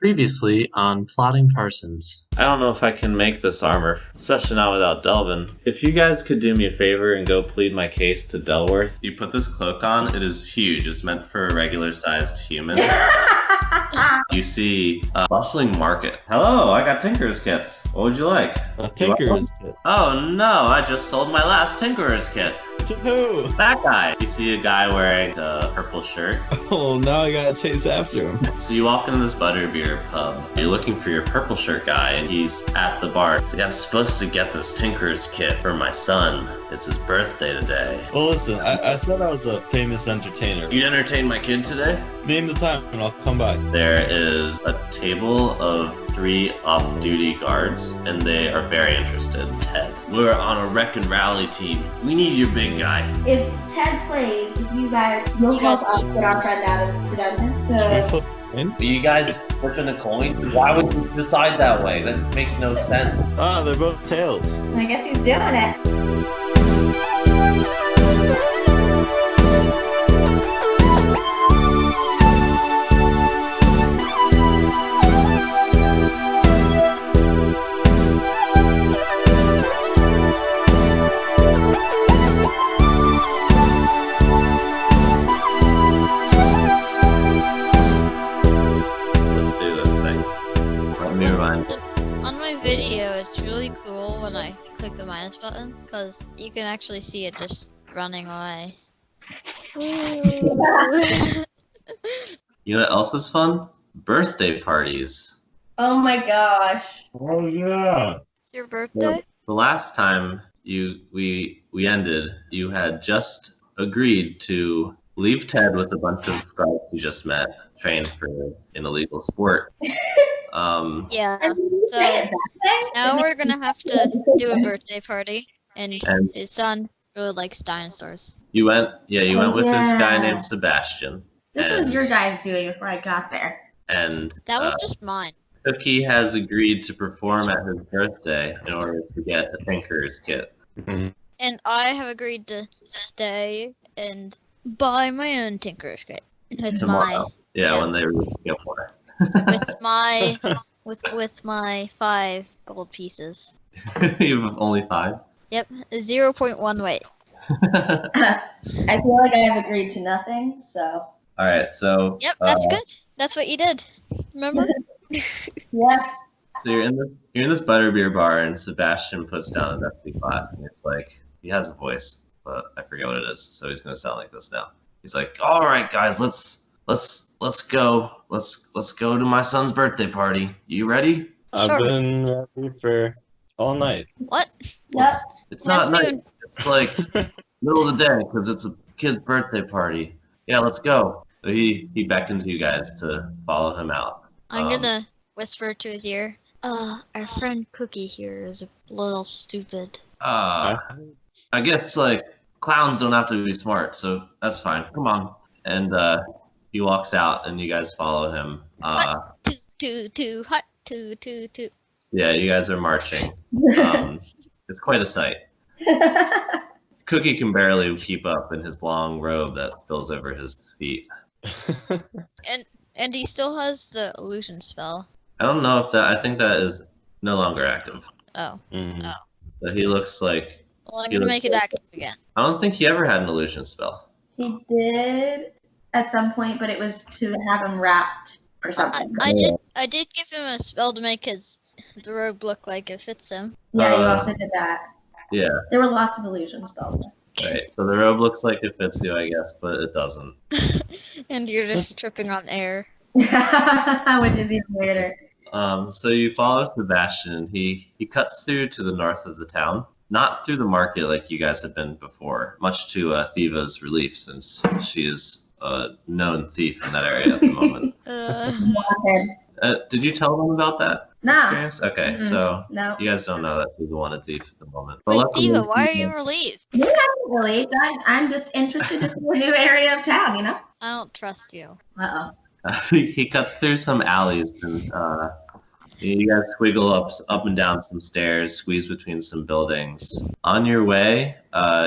Previously on Plotting Parsons. I don't know if I can make this armor, especially not without Delvin. If you guys could do me a favor and go plead my case to Delworth. You put this cloak on, it is huge. It's meant for a regular-sized human. You see a bustling market. Hello, I got Tinker's kits. What would you like? A Tinker's kit? Oh no, I just sold my last Tinker's kit. To who? That guy. You see a guy wearing a purple shirt. Oh, now I gotta chase after him. So you walk into this butterbeer pub. You're looking for your purple shirt guy, and he's at the bar. He's like, I'm supposed to get this Tinker's kit for my son. It's his birthday today. Well, listen, I said I was a famous entertainer. You entertain my kid today? Name the time and I'll come by. There is a table of 3 off-duty guards, and they are very interested. Ted, we're on a wreck and rally team. We need your big guy. If Ted plays, you'll help us get our friend out of the dungeon. Are you guys flipping a coin? Why would you decide that way? That makes no sense. Ah, they're both tails. I guess he's doing it. On my video, it's really cool when I click the minus button, because you can actually see it just running away. You know what else is fun? Birthday parties. Oh my gosh. Oh yeah. It's your birthday? The last time we ended, you had just agreed to leave Ted with a bunch of guys you just met, trained for an illegal sport. Yeah. So now we're gonna have to do a birthday party, and his son really likes dinosaurs. You went with this guy named Sebastian. This was your guys doing before I got there. And that was just mine. Cooki has agreed to perform at his birthday in order to get a Tinker's kit. And I have agreed to stay and buy my own Tinker's kit. With tomorrow. Yeah, when they get more. with my 5 gold pieces. You have only 5? Yep, 0.1 weight. I feel like I have agreed to nothing, so. Alright, so... Yep, that's good. That's what you did. Remember? Yeah. So you're in this butterbeer bar, and Sebastian puts down his empty glass, and it's like, he has a voice, but I forget what it is, so he's gonna sound like this now. He's like, alright guys, let's go. Let's go to my son's birthday party. You ready? I've been ready for all night. What? Yep. It's not night. It's like middle of the day because it's a kid's birthday party. Yeah, let's go. So he beckons you guys to follow him out. I'm gonna whisper to his ear. Our friend Cookie here is a little stupid. I guess like clowns don't have to be smart, so that's fine. Come on. And he walks out, and you guys follow him. Toot, hot, toot. Yeah, you guys are marching. It's quite a sight. Cookie can barely keep up in his long robe that spills over his feet. And he still has the illusion spell. I don't know if that. I think that is no longer active. Oh. Mm-hmm. Oh. But he looks like. Well, I'm gonna make it active again. I don't think he ever had an illusion spell. He did at some point, but it was to have him wrapped or something. I did give him a spell to make the robe look like it fits him. Yeah, you also did that. Yeah. There were lots of illusion spells. Right. So the robe looks like it fits you, I guess, but it doesn't. And you're just tripping on air. Which is even weirder. So you follow Sebastian. He cuts through to the north of the town. Not through the market like you guys have been before, much to Theeva's relief, since she is a known thief in that area at the moment. Did you tell them about that experience? Okay, so you guys don't know that she's a wanted thief at the moment. Wait, Theeva, why are you relieved? You're not relieved. I'm just interested to see a new area of town, you know? I don't trust you. Uh-oh. He cuts through some alleys, and you guys squiggle up and down some stairs, squeeze between some buildings. On your way,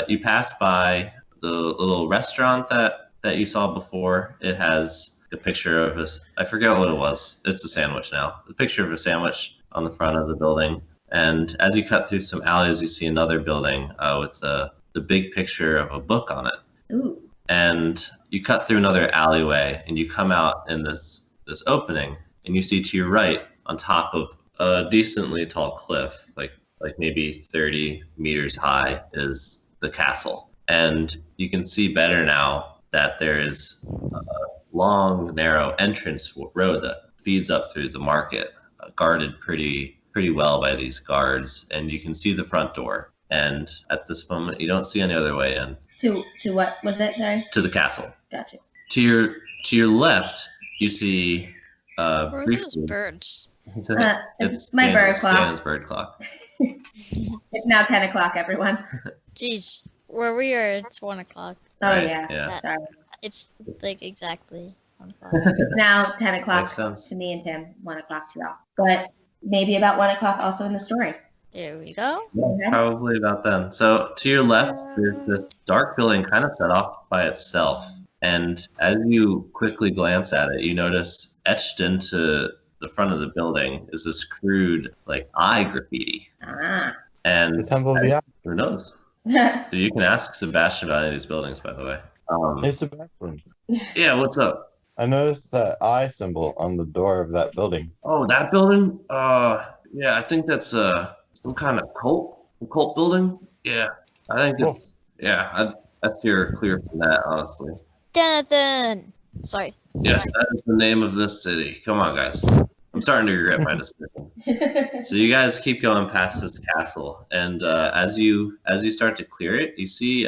you pass by the little restaurant that you saw before. It has a picture of this. I forget what it was. It's a sandwich now. The picture of a sandwich on the front of the building. And as you cut through some alleys, you see another building with the big picture of a book on it. Ooh. And you cut through another alleyway, and you come out in this opening, and you see to your right, on top of a decently tall cliff, like maybe 30 meters high, is the castle. And you can see better now that there is a long, narrow entrance road that feeds up through the market, guarded pretty well by these guards, and you can see the front door. And at this moment, you don't see any other way in. To what was it? Sorry. To the castle. Gotcha. To your left, you see. Where are those birds? It's my bird clock. Dana's bird clock. It's now 10 o'clock, everyone. Jeez, where we are, it's 1 o'clock. Oh Right, yeah. yeah. Sorry. It's like exactly 1 o'clock. It's now 10 o'clock Makes sense. to me and Tim. 1 o'clock to y'all. But maybe about 1 o'clock also in the story. There we go. Yeah, probably about then. So to your left, there's this dark building kind of set off by itself. And as you quickly glance at it, you notice etched into the front of the building is this crude, like, eye graffiti. Ah. And The Temple of the Eye. who knows? You can ask Sebastian about any of these buildings, by the way. Hey, Sebastian. Yeah, what's up? I noticed that eye symbol on the door of that building. Oh, that building? Yeah, I think that's some kind of cult building. Yeah, I think it's I steer clear from that, honestly. Denethen! Sorry. Yes, that is the name of this city. Come on, guys. I'm starting to regret my decision. So you guys keep going past this castle, and as you start to clear it, you see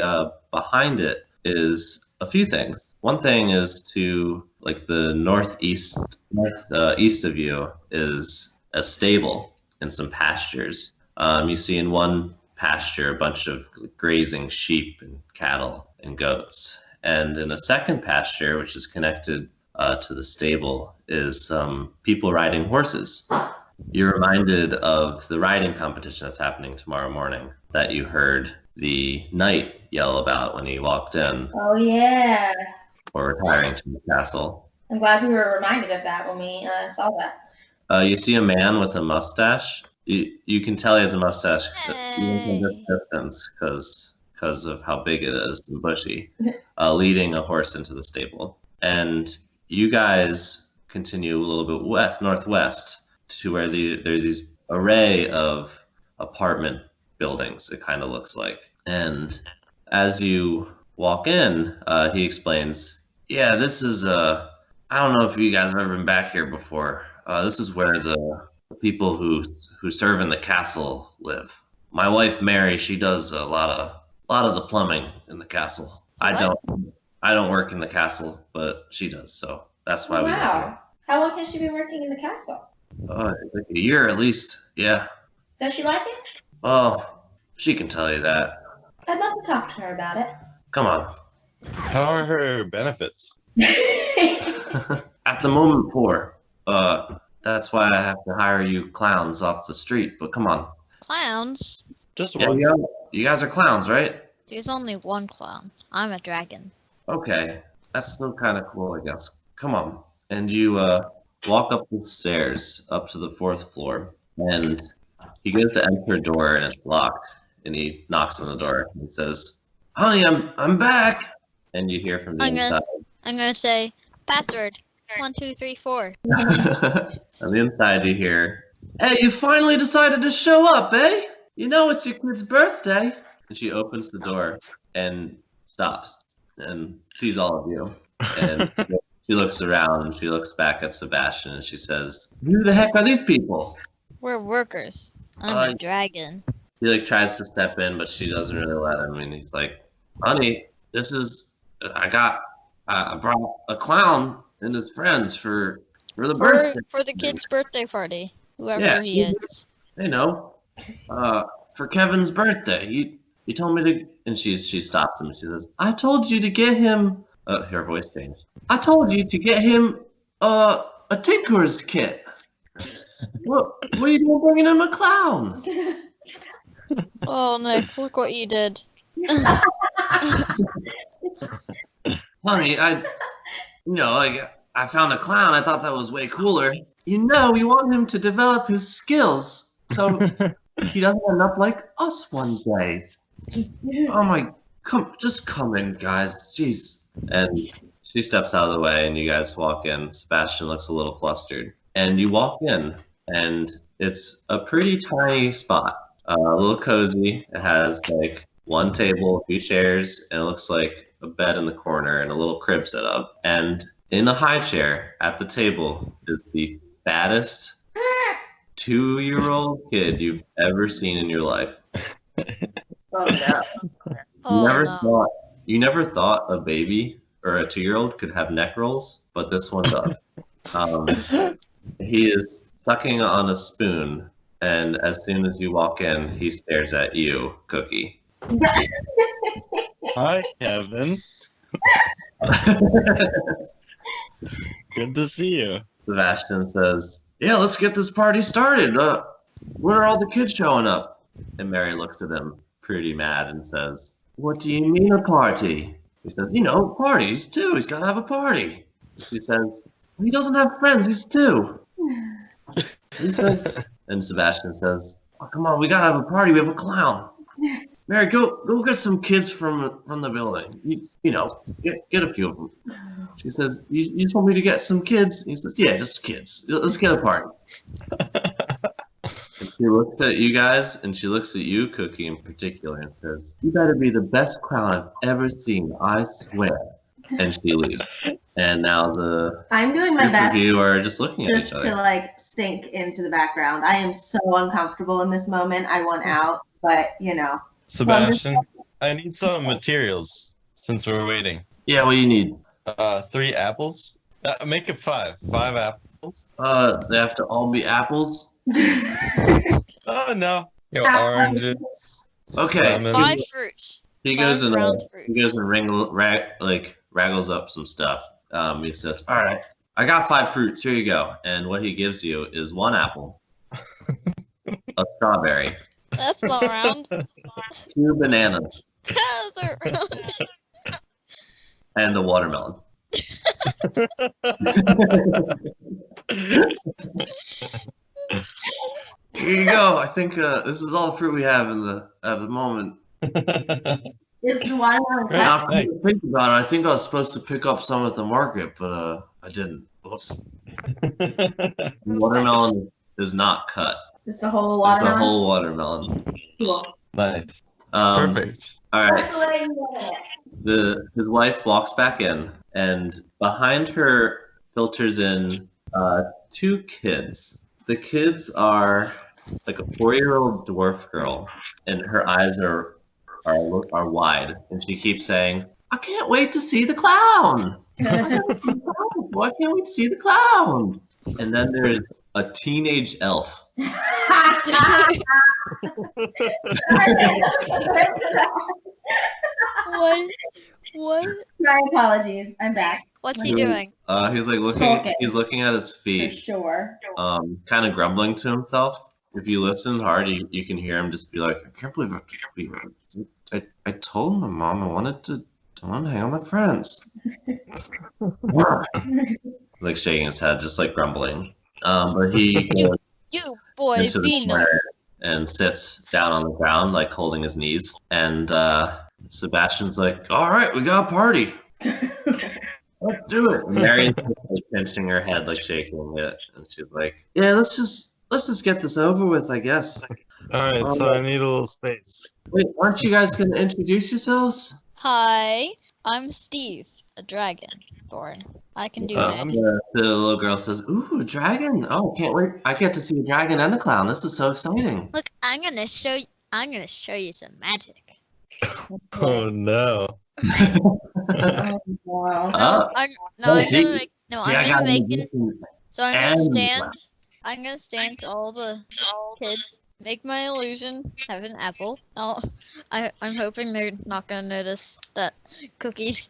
behind it is a few things. One thing is to like the northeast of you is a stable and some pastures. You see in one pasture a bunch of grazing sheep and cattle and goats. And in a second pasture, which is connected to the stable, is some people riding horses. You're reminded of the riding competition that's happening tomorrow morning that you heard the knight yell about when he walked in Oh yeah. or retiring to the castle. I'm glad we were reminded of that when we saw that. You see a man with a mustache. You can tell he has a mustache even from this distance because of how big it is and bushy, leading a horse into the stable. And you guys continue a little bit northwest to where there's these array of apartment buildings, it kind of looks like. And as you walk in, he explains, yeah, this is, I don't know if you guys have ever been back here before. This is where the people who serve in the castle live. My wife, Mary, she does a lot of the plumbing in the castle. I don't work in the castle, but she does, so that's why we live here. Wow. How long has she been working in the castle? Like a year at least, yeah. Does she like it? Oh, she can tell you that. I'd love to talk to her about it. Come on. How are her benefits? At the moment, poor. That's why I have to hire you clowns off the street, but come on. Clowns? Just Yeah, one. you guys are clowns, right? There's only one clown. I'm a dragon. Okay. That's still kind of cool, I guess. Come on. And you walk up the stairs up to the 4th floor, and he goes to enter a door and it's locked, and he knocks on the door and says, honey, I'm back. And you hear from the inside. I'm gonna say password 1 2 3 4. On the inside you hear, hey, you finally decided to show up, eh? You know it's your kid's birthday. And she opens the door and stops and sees all of you. And she looks around and she looks back at Sebastian and she says, who the heck are these people? We're workers. I'm a dragon. He tries to step in, but she doesn't really let him. And he's like, honey, I brought a clown and his friends for the birthday. For the kid's birthday party. Whoever he is. They know. For Kevin's birthday. You told me to, and she stops him and she says, I told you to get him, her voice changed. I told you to get him a tinker's kit. What are you doing bringing him a clown? Oh, Nick, look what you did. Honey, I I found a clown. I thought that was way cooler. You know, we want him to develop his skills so he doesn't end up like us one day. Oh my, just come in, guys. Jeez. And she steps out of the way, and you guys walk in. Sebastian looks a little flustered. And you walk in, and it's a pretty tiny spot. A little cozy. It has like one table, a few chairs, and it looks like a bed in the corner and a little crib set up. And in a high chair at the table is the fattest 2-year-old kid you've ever seen in your life. Oh no. You never thought a baby or a 2-year-old could have neck rolls, but this one does. He is sucking on a spoon, and as soon as you walk in, he stares at you, Cookie. Hi, Kevin. Good to see you. Sebastian says, "Yeah, let's get this party started. Where are all the kids showing up?" And Mary looks at him pretty mad and says, "What do you mean a party?" He says, parties too. He's got to have a party. She says, "He doesn't have friends. He's 2. He says, and Sebastian says, "Oh, come on, we got to have a party. We have a clown. Mary, go get some kids from the building. Get a few of them." She says, you told me to get some kids. He says, "Yeah, just kids. Let's get a party." And she looks at you guys, and she looks at you, Cookie, in particular, and says, "You better be the best clown I've ever seen, I swear." And she leaves. And now I'm doing my group best. of you are just looking at each Just other. to like sink into the background. I am so uncomfortable in this moment. I want out, but Sebastian, I need some materials since we're waiting. Yeah, what do you need? 3 apples. Make it 5. 5 apples. They have to all be apples. Oh no. Oranges. Okay. Lemon. 5 fruits. He goes and round fruits. raggles up some stuff. He says, "All right, I got 5 fruits. Here you go." And what he gives you is 1 apple, a strawberry, That's not round. 2 bananas, That's round. and a watermelon. Here you go. I think this is all the fruit we have at the moment. This is watermelon. Now, I think about it. I think I was supposed to pick up some at the market, but I didn't. Whoops. Watermelon is not cut. Just a whole It's watermelon. a whole watermelon. Cool. Nice. All Perfect. right. That's the way you want it. His wife walks back in, and behind her filters in 2 kids. The kids are like a 4-year-old dwarf girl, and her eyes are wide, and she keeps saying, "I can't wait to see the clown. Why can't we see the clown?" And then there's a teenage elf. What? My apologies. I'm back. What's he doing? He's like Sulking. he's looking at his For feet, sure. kind of grumbling to himself. If you listen hard, you can hear him just be like, "I can't believe it. I told my mom I wanted to hang out with friends." Like shaking his head, just like grumbling. But he goes You boy, into the be corner nice. and sits down on the ground, like holding his knees. And Sebastian's like, "All right, we got a party. Let's do it." And Mary's like, pinching her head, like shaking it, and she's like, "Yeah, let's just get this over with, I guess." Alright, so I need a little space. Wait, aren't you guys gonna introduce yourselves? Hi, I'm Steve, a dragonborn. I can do that. The little girl says, "Ooh, a dragon! Oh, can't wait! I get to see a dragon and a clown. This is so exciting." Look, I'm gonna show you some magic. Oh no. Oh, wow. I'm gonna make See, I got an addition. So I'm And- gonna stand to all the kids, make my illusion, have an apple. I'm hoping they're not gonna notice that Cookie's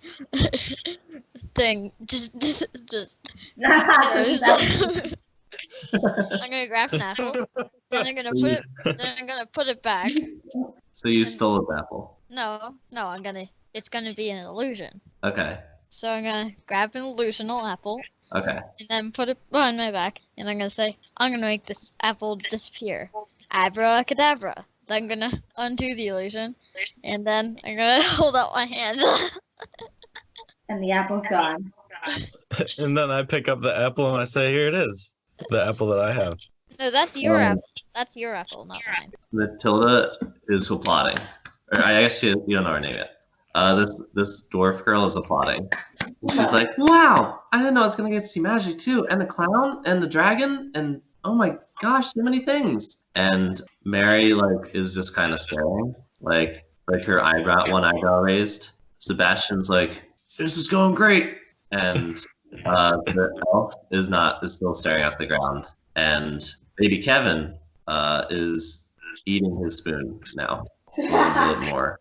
thing just goes. I'm gonna grab an apple, then I'm gonna put it back. So you stole his apple. No, it's gonna be an illusion. Okay. So I'm gonna grab an illusional apple, Okay. and then put it behind my back, and I'm gonna say, I'm gonna make this apple disappear. Abracadabra. Then I'm gonna undo the illusion, and then I'm gonna hold out my hand. And the apple's gone. And then I pick up the apple and I say, "Here it is, the apple that I have." No, that's your Um, apple. That's your apple, not mine. Matilda is applauding. Or I guess you don't know her name yet. This dwarf girl is applauding. She's like, "Wow! I didn't know I was gonna get to see magic too, and the clown, and the dragon, and oh my gosh, so many things." And Mary like is just kind of staring, like her one eyebrow raised. Sebastian's like, "This is going great," and the elf is still staring at the ground, and baby Kevin is eating his spoon now a little bit more.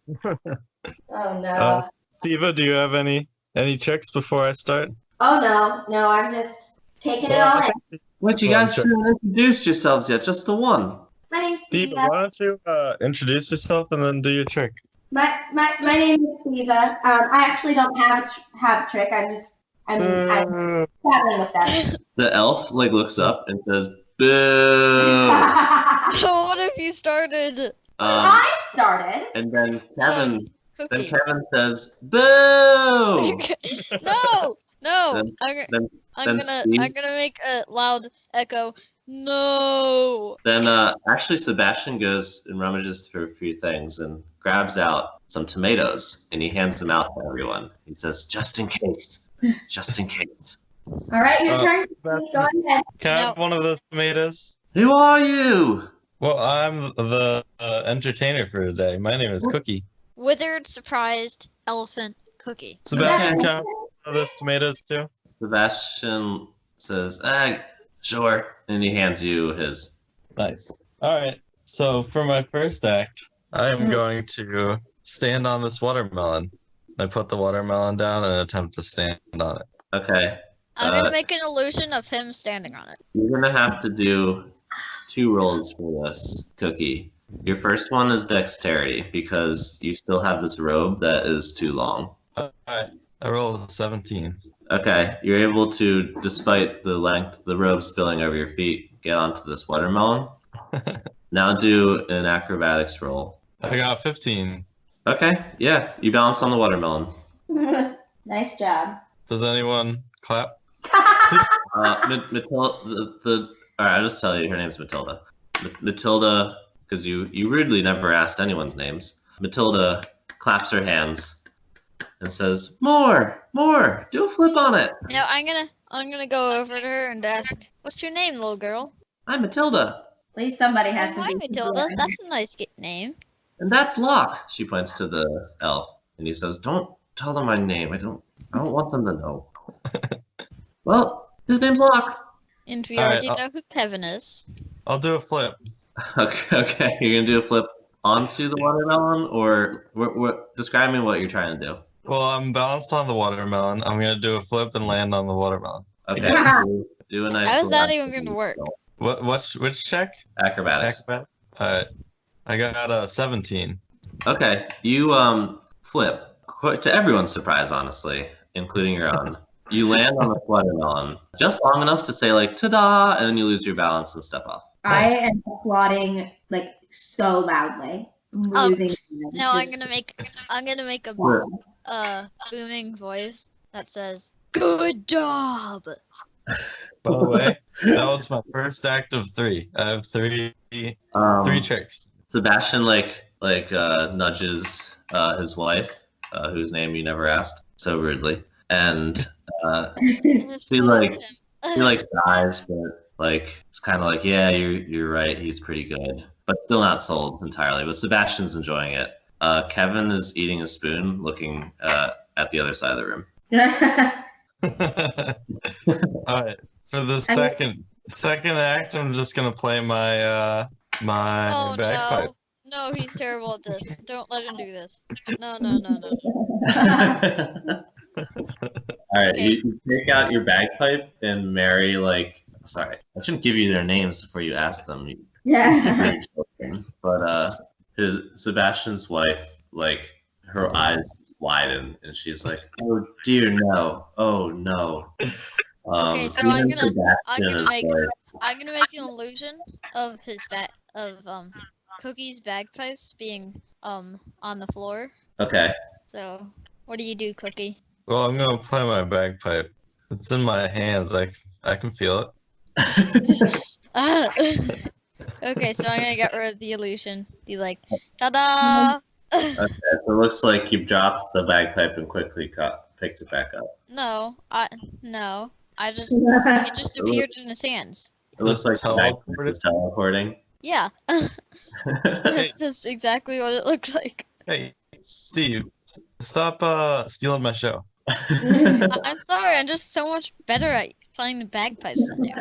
Oh no. Theeva, do you have any checks before I start? Oh no, I'm just taking it all in. Wait, you guys haven't introduced yourselves yet, just the one. My name's Theeva, Theeva. why don't you introduce yourself and then do your trick? My name is Theeva. I actually don't have a trick. I'm traveling with them. The elf like looks up and says, "Boo!" What have you started? I started. And then Cookie. Kevin says, "Boo!" No. Then- I'm gonna make a loud echo. No. Then actually Sebastian goes and rummages through a few things and grabs out some tomatoes and he hands them out to everyone. He says, "Just in case, just in case." All right, your turn. Go ahead. Can I have one of those tomatoes? Who are you? Well, I'm the entertainer for today. My name is Cookie. Withered, surprised, elephant, Cookie. Sebastian, can I have one of those tomatoes too? Sebastian says, "Sure," and he hands you his. Nice. All right. So for my first act, I am going to stand on this watermelon. I put the watermelon down and attempt to stand on it. Okay. I'm gonna make an illusion of him standing on it. You're gonna have to do 2 rolls for this, Cookie. Your first one is dexterity because you still have this robe that is too long. All right. I rolled a 17. Okay, you're able to, despite the length, the robe spilling over your feet, get onto this watermelon. Now do an acrobatics roll. I got 15. Okay, yeah, you balance on the watermelon. Nice job. Does anyone clap? Matilda, alright, I'll just tell you, her name's Matilda. Matilda, because you rudely never asked anyone's names. Matilda claps her hands and says, more, do a flip on it. Now I'm gonna go over to her and ask, "What's your name, little girl?" I'm Matilda, At least somebody has to Hi, be. Matilda. That's a nice name. and that's Locke. She points to the elf, and he says, "Don't tell them my name. I don't want them to know." Well, his name's Locke. And we All right, already know who Kevin is. I'll do a flip. Okay, you're gonna do a flip onto the watermelon, or describe me what you're trying to do. Well, I'm balanced on the watermelon. I'm gonna do a flip and land on the watermelon. Okay, do a nice. How's that little even gonna work? Which check? Acrobatics. Acrobat. All right. I got a 17. Okay, you flip. To everyone's surprise, honestly, including your own. You land on the watermelon just long enough to say like "ta-da," and then you lose your balance and step off. I am applauding like so loudly. I'm Oh, losing. No, I'm gonna make a booming voice that says, "Good job." By the way, that was my first act of 3. I have three tricks. Sebastian nudges his wife, whose name you never asked so rudely, and she sighs, but it's kind of like, yeah, you're right, he's pretty good, but still not sold entirely. But Sebastian's enjoying it. Kevin is eating a spoon, looking at the other side of the room. All right. For the second act, I'm just gonna play my bagpipe. No, he's terrible at this. Don't let him do this. No. All right, Okay. you take out your bagpipe, and Mary, sorry, I shouldn't give you their names before you ask them. Yeah. But Sebastian's wife, her eyes just widen, and she's like, "Oh dear, no! Oh no!" Okay, so even I'm gonna Sebastian is make like, I'm gonna make an illusion of Cookie's bagpipes being on the floor. okay. So what do you do, Cookie? Well, I'm gonna play my bagpipe. It's in my hands. I can feel it. Ah. Okay, so I'm gonna get rid of the illusion. Be like, ta-da! Okay, so it looks like you dropped the bagpipe and quickly picked it back up. No, it just appeared in his hands. It looks like the bagpipe Teleported. is teleporting. Yeah, that's just exactly what it looks like. Hey, Steve, stop stealing my show. I'm sorry, I'm just so much better at playing the bagpipes than you.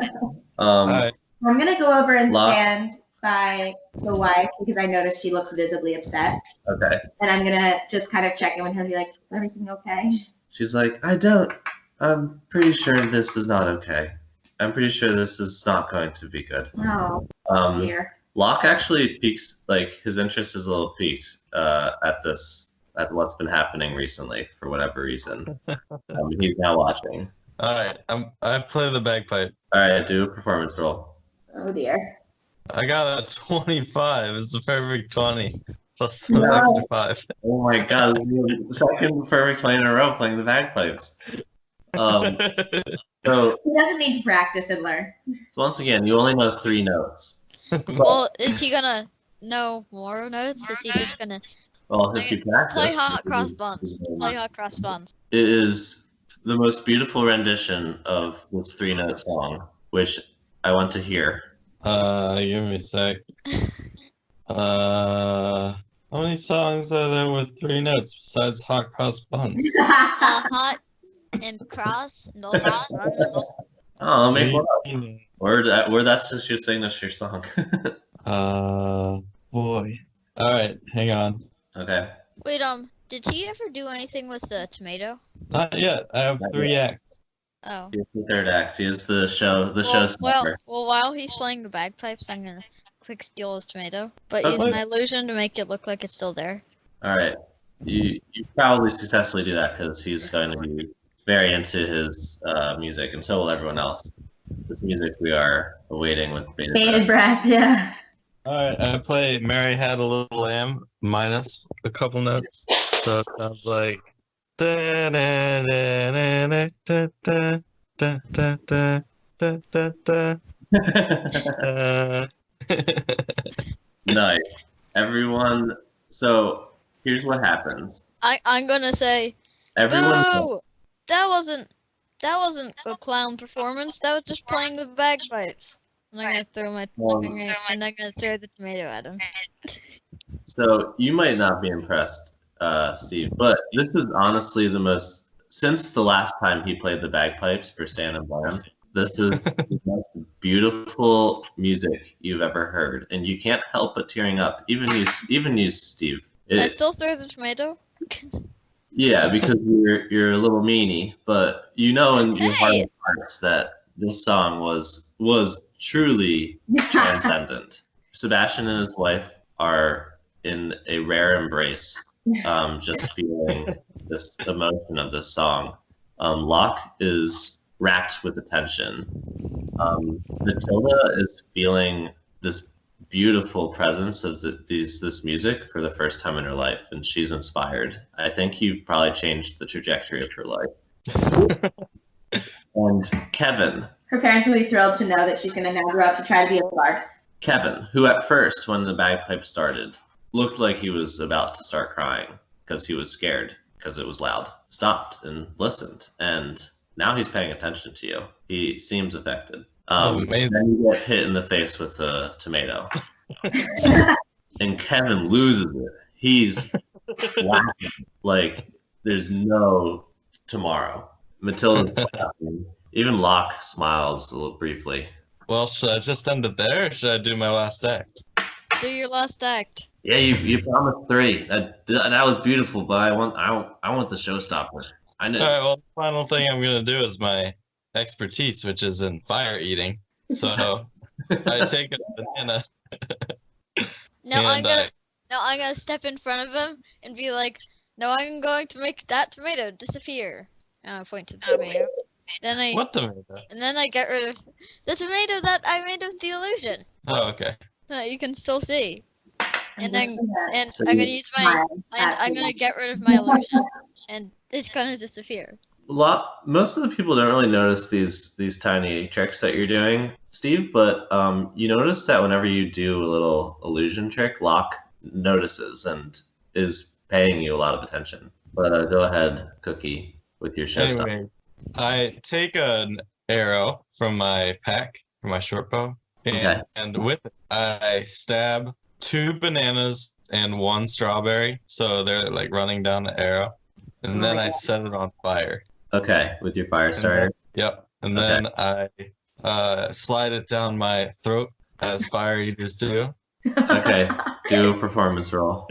Alright. I'm gonna go over and Lock. stand by the wife because I noticed she looks visibly upset, Okay. and I'm gonna just kind of check in with her and be like, "Is everything okay?" She's like, I'm pretty sure this is not okay. I'm pretty sure this is not going to be good. Oh dear. Locke actually peaks, like, his interest is a little piqued at what's been happening recently for whatever reason. He's now watching. Alright, I play the bagpipe. All right, do a performance roll. Oh dear. I got a 25. It's a perfect 20 plus the Wow. extra 5. Oh my god, the second perfect 20 in a row playing the bagpipes. So He doesn't need to practice and learn. once again, you only know 3 notes. Well, is he gonna know more notes? Is he just gonna Well, if you practice, play hot cross buns? Play hot cross buns. it is the most beautiful rendition of this 3-note song, which I want to hear. Give me a sec. How many songs are there with 3 notes besides hot cross buns? Hot and cross and all that buns. Oh, make one up. Or that's just your signature song. Boy. Alright, hang on. Okay. Wait, did he ever do anything with the tomato? Not yet. I have Not 3 acts. Oh. Here's the 3rd act. Here's the show stopper. Well, while he's playing the bagpipes, I'm gonna quick steal his tomato, but Okay. use my illusion to make it look like it's still there. All right. You probably successfully do that because he's going to be very into his music, and so will everyone else. This music we are awaiting with bated Bated breath. breath, yeah. Alright, I play Mary Had a Little Lamb minus a couple notes. So it sounds like. Nice. Everyone. So here's what happens. I'm gonna say, Everyone. boo! That wasn't a clown performance. That was just playing the bagpipes. And I'm gonna throw I'm gonna throw the tomato at him. So you might not be impressed, Steve, but this is honestly the most since the last time he played the bagpipes for Stan and Bland. This is the most beautiful music you've ever heard, and you can't help but tearing up. Even you, Steve. I still throw the tomato. Yeah, because you're a little meanie, but you know in your heart of hearts that this song was truly transcendent. Sebastian and his wife are in a rare embrace, just feeling this emotion of this song. Locke is rapt with attention. Matilda is feeling this beautiful presence of this music for the first time in her life, and she's inspired. I think you've probably changed the trajectory of her life. And Kevin. Her parents will be thrilled to know that she's going to now grow up to try to be a bard. Kevin, who at first, when the bagpipe started, looked like he was about to start crying because he was scared because it was loud, stopped and listened, and now he's paying attention to you. He seems affected. Amazing. Then you get hit in the face with a tomato. And Kevin loses it. He's laughing like there's no tomorrow. Matilda's laughing. Even Locke smiles a little briefly. Well, should I just end it there, or should I do my last act? Do your last act. Yeah, you promised 3. That was beautiful, but I want the showstopper. I know. All right. Well, the final thing I'm gonna do is my expertise, which is in fire eating. So I take a banana. Now And I'm gonna step in front of him and be like, "No, I'm going to make that tomato disappear." And I point to the tomato. Then I What tomato? and then I get rid of the tomato that I made with the illusion. Oh, okay. That you can still see. And then and So I'm gonna you- use my and I'm gonna get rid of my illusion, and it's gonna disappear. Most of the people don't really notice these tiny tricks that you're doing, Steve. But you notice that whenever you do a little illusion trick, Locke notices and is paying you a lot of attention. But go ahead, Cookie, with your show stuff. Anyway, I take an arrow from my pack, from my short bow, Okay. and with it, I stab 2 bananas and 1 strawberry, so they're like running down the arrow, and then I set it on fire. Okay, with your fire starter. Yep, and Okay. then I slide it down my throat as fire eaters do. Okay, do a performance roll.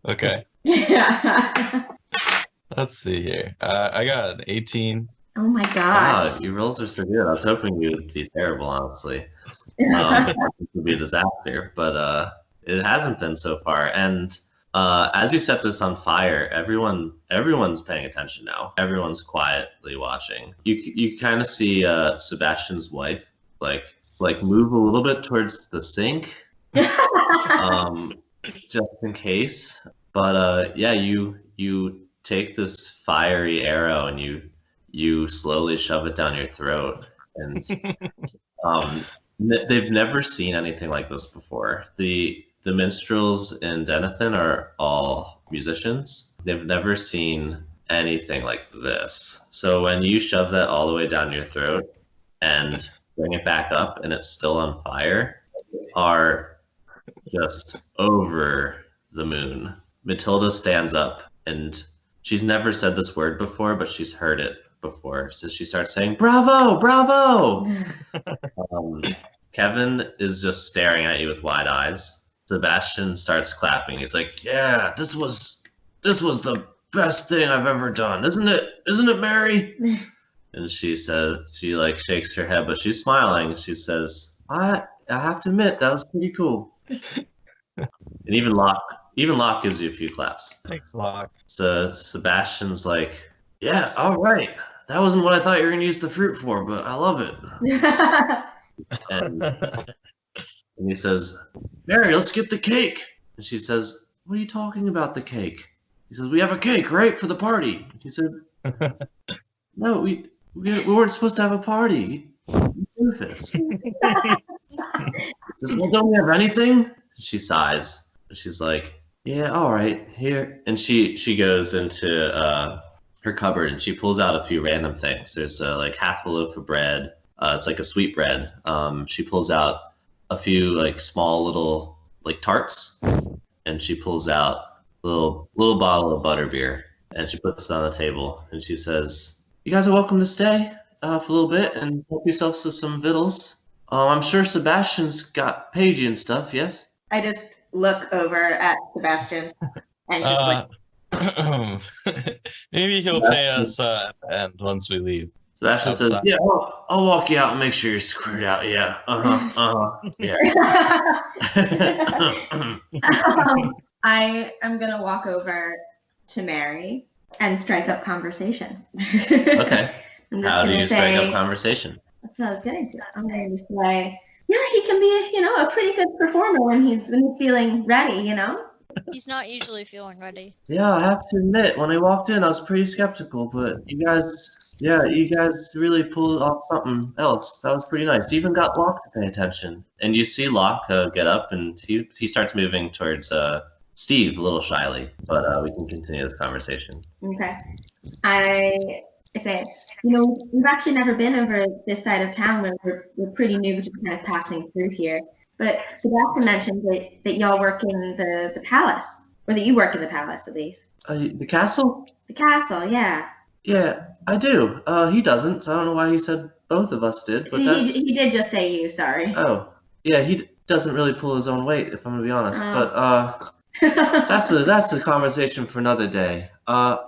Okay, Yeah. let's see here. I got an 18. Oh my Wow, gosh. your rolls are so good. I was hoping you would be terrible, honestly. It would be a disaster, but it hasn't been so far. And as you set this on fire, everyone's paying attention now. Everyone's quietly watching. You kind of see Sebastian's wife like move a little bit towards the sink, just in case. But yeah, you take this fiery arrow and you slowly shove it down your throat, and they've never seen anything like this before. The minstrels in Denethen are all musicians. They've never seen anything like this. So when you shove that all the way down your throat and bring it back up and it's still on fire, are just over the moon. Matilda stands up, and she's never said this word before, but she's heard it before. So she starts saying, "Bravo, bravo!" Kevin is just staring at you with wide eyes. Sebastian starts clapping. He's like, "Yeah, this was the best thing I've ever done, isn't it? Isn't it, Mary?" And she says, she like shakes her head, but she's smiling. She says, "I have to admit that was pretty cool." And even Locke gives you a few claps. Thanks, Locke. So Sebastian's like, "Yeah, all right. That wasn't what I thought you were gonna use the fruit for, but I love it." And he says, "Mary, let's get the cake." And she says, "What are you talking about, the cake?" He says, "We have a cake, right, for the party." And she said, "No, we weren't supposed to have a party. You doofus." He says, "Well, don't we have anything?" She sighs. She's like, "Yeah, all right, here." And she goes into her cupboard and she pulls out a few random things. There's like half a loaf of bread. It's like a sweet bread. She pulls out a few like small little like tarts, and she pulls out a little bottle of butterbeer, and she puts it on the table, and she says, "You guys are welcome to stay for a little bit and help yourselves to some victuals. I'm sure Sebastian's got paid you and stuff, yes?" I just look over at Sebastian and just like, Maybe he'll pay us at the end once we leave. Sebastian says, Outside. "Yeah, I'll walk you out and make sure you're screwed out. Yeah, yeah." I am gonna walk over to Mary and strike up conversation. Okay. I'm just How do gonna you strike say, up conversation? that's what I was getting to. I'm going to say, yeah, he can be, a pretty good performer when he's feeling ready, He's not usually feeling ready. Yeah, I have to admit, when I walked in, I was pretty skeptical, but you guys really pulled off something else. That was pretty nice. You even got Locke to pay attention. And you see Locke get up, and he starts moving towards Steve a little shyly, but we can continue this conversation. Okay. I say, we've actually never been over this side of town. We're pretty new, just kind of passing through here. But Sebastian mentioned that y'all work in the palace, or that you work in the palace at least. The castle? The castle, yeah. Yeah, I do. He doesn't, so I don't know why he said both of us did, but He did just say you, sorry. Oh, yeah, he doesn't really pull his own weight, if I'm gonna be honest. Oh. But that's a conversation for another day.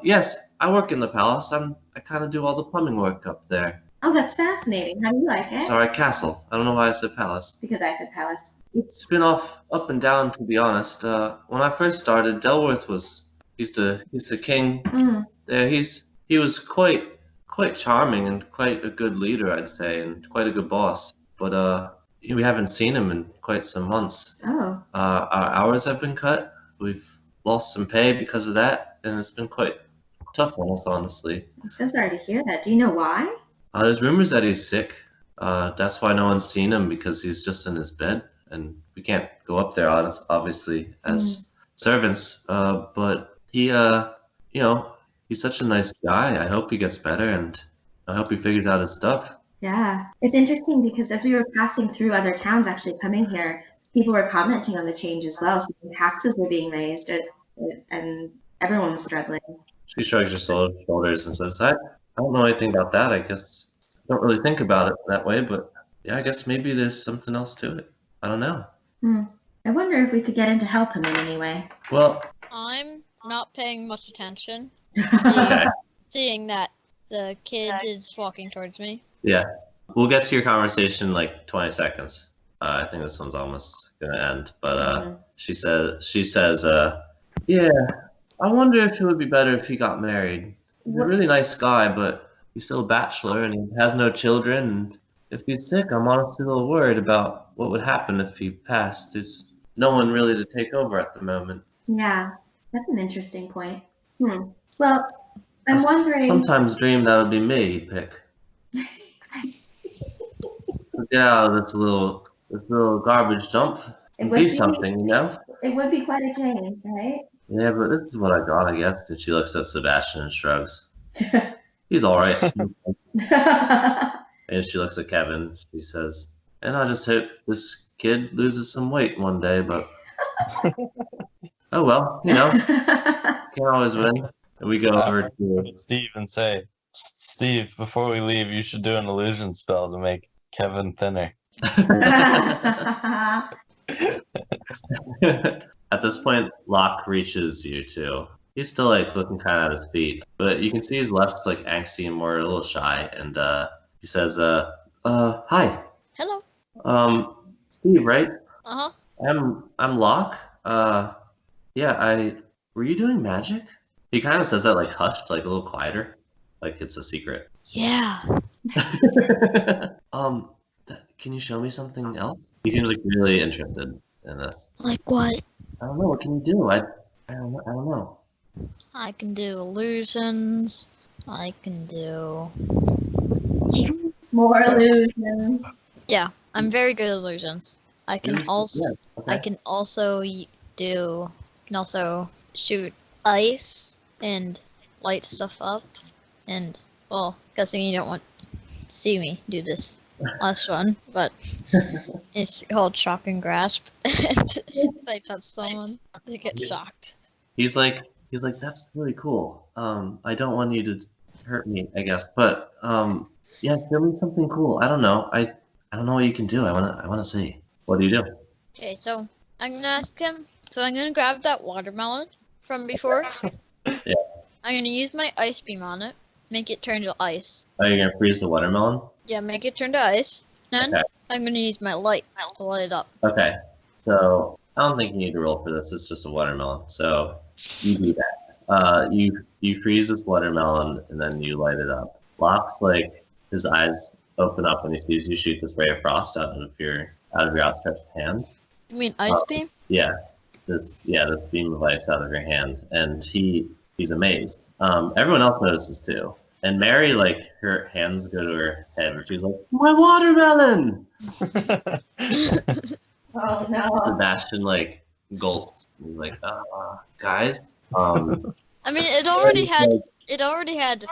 Yes, I work in the palace. I kind of do all the plumbing work up there. Oh, that's fascinating. How do you like it? Sorry, castle. I don't know why I said palace. Because I said palace. It's been up and down, to be honest. When I first started, Delworth he's the king. Mm. There, he was quite quite charming and quite a good leader, I'd say, and quite a good boss. But we haven't seen him in quite some months. Oh, Our hours have been cut. We've lost some pay because of that, and it's been quite tough on us, honestly. I'm so sorry to hear that. Do you know why? There's rumors that he's sick. That's why no one's seen him, because he's just in his bed, and we can't go up there, obviously, as servants. But he, he's such a nice guy. I hope he gets better, and I hope he figures out his stuff. Yeah, it's interesting because as we were passing through other towns actually coming here, people were commenting on the change as well. So taxes were being raised and everyone was struggling. She shrugs her shoulders and says, I don't know anything about that. I guess I don't really think about it that way, but yeah, I guess maybe there's something else to it. I don't know. I wonder if we could get in to help him in any way. Well, I'm not paying much attention, okay. seeing that the kid is walking towards me. Yeah. We'll get to your conversation in like 20 seconds. I think this one's almost gonna end. But she says, yeah, I wonder if it would be better if he got married. He's a really nice guy, but he's still a bachelor and he has no children. And if he's sick, I'm honestly a little worried about what would happen if he passed. There's no one really to take over at the moment. Yeah, that's an interesting point. Well, I'm wondering. Sometimes dream that would be me he'd pick. Get out of this little garbage dump and be something, you know? It would be quite a change, right? Yeah, but this is what I got, I guess. And she looks at Sebastian and shrugs. He's all right. And she looks at Kevin. She says, and I just hope this kid loses some weight one day, but oh well, can't always win. And we go over to Steve and say, Steve, before we leave, you should do an illusion spell to make Kevin thinner. At this point, Locke reaches you too. He's still like looking kind of at his feet, but you can see he's less like angsty and more a little shy. And he says, "Hi, Hello. Steve, right? Uh-huh. I'm Locke. Yeah, were you doing magic?" He kind of says that like hushed, like a little quieter, like it's a secret. Yeah. Can you show me something else? He seems like really interested in this. Like what? I don't know. What can you do? I don't know. I can do illusions. I can do... More illusions. Yeah, I'm very good at illusions. I can also... Yeah, okay. I can also shoot ice and light stuff up. And, well, guessing you don't want to see me do this last one, but it's called shock and grasp. And if I touch someone, they get shocked. He's like, that's really cool. I don't want you to hurt me, I guess, but yeah, show me something cool. I don't know. I don't know what you can do. I wanna see. What do you do? Okay, so I'm gonna ask him. So I'm gonna grab that watermelon from before. Yeah. I'm gonna use my ice beam on it, make it turn to ice. Are you gonna freeze the watermelon? Yeah, make it turn to ice. Then Okay. I'm gonna use my light to light it up. Okay. So I don't think you need to roll for this. It's just a watermelon. So you do that. You freeze this watermelon and then you light it up. Locke's like his eyes open up when he sees you shoot this ray of frost out of your outstretched hand. You mean ice beam? Yeah. This beam of ice out of your hand, and he's amazed. Everyone else notices too. And Mary, like, her hands go to her head, where she's like, "My watermelon!" Oh no. Sebastian like gulps. He's like, guys. I mean, it already had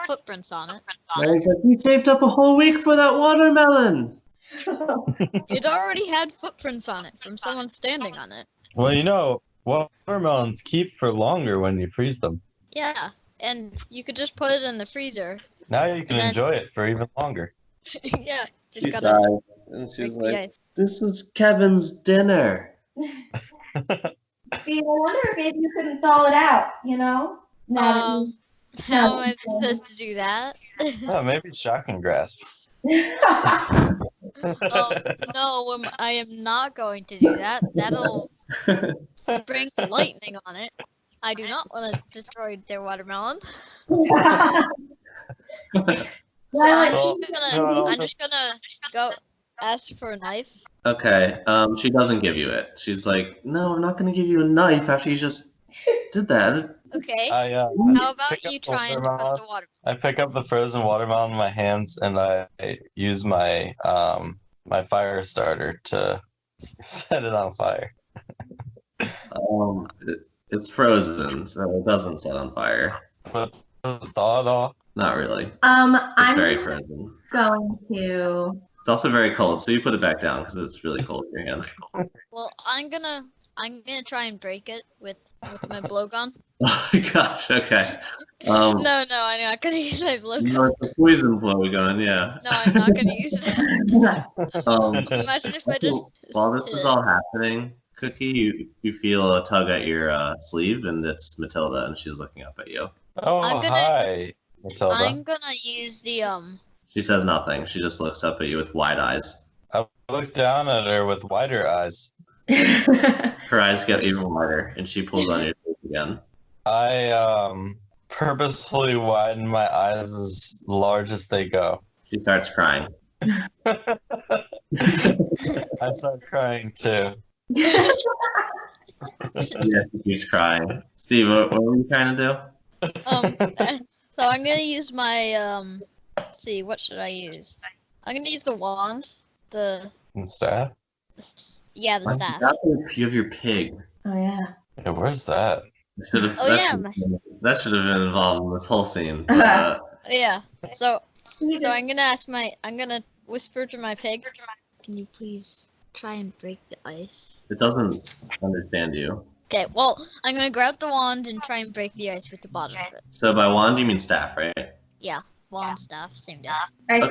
footprints on it. And he's like, "We saved up a whole week for that watermelon." It already had footprints on it from someone standing on it. Well, watermelons keep for longer when you freeze them. Yeah, and you could just put it in the freezer. Now you can And then- enjoy it for even longer. Yeah, She just gotta sighs, and she's break the like, ice. "This is Kevin's dinner." See, I wonder if maybe you couldn't thaw it out, Now that How am I supposed to do that? Oh, maybe shock and grasp. Oh, no, I am not going to do that. That'll spring lightning on it. I do not want to destroy their watermelon. So I'm Well, just no, gonna, no, I'm no. just gonna go ask for a knife. Okay. She doesn't give you it. She's like, no, I'm not gonna give you a knife after you just did that. Okay. I How about pick up you the try and cut watermelon. the water? I pick up the frozen watermelon in my hands and I use my my fire starter to set it on fire. It's frozen, so it doesn't set on fire. But does it thaw at all? Not really. It's I'm very frozen. going to. It's also very cold, so you put it back down because it's really cold in your hands. Well, I'm gonna try and break it with my blowgun. Oh my gosh. Okay. No, I'm not gonna use my blowgun. No, it's a poison blow gun. Yeah. No, I'm not gonna use that. Imagine if I just. While this is all happening, Cookie, you feel a tug at your sleeve, and it's Matilda, and she's looking up at you. Oh, I'm gonna- hi, Matilda. I'm gonna use the She says nothing. She just looks up at you with wide eyes. I look down at her with wider eyes. Her eyes get even wider, and she pulls on your face again. I purposefully widen my eyes as large as they go. She starts crying. I start crying too. Yeah, she keeps crying. Steve, what were you trying to do? So I'm gonna use my let's see, what should I use? I'm gonna use the wand. The And staff? yeah, the staff. You have your pig. Oh yeah. Yeah, where's that? Oh, yeah. That should have been involved in this whole scene. Yeah. So I'm gonna whisper to my pig. Can you please try and break the ice? It doesn't understand you. Okay, well, I'm gonna grab the wand and try and break the ice with the bottom of it. So by wand, you mean staff, right? Yeah, wand staff, same deal. I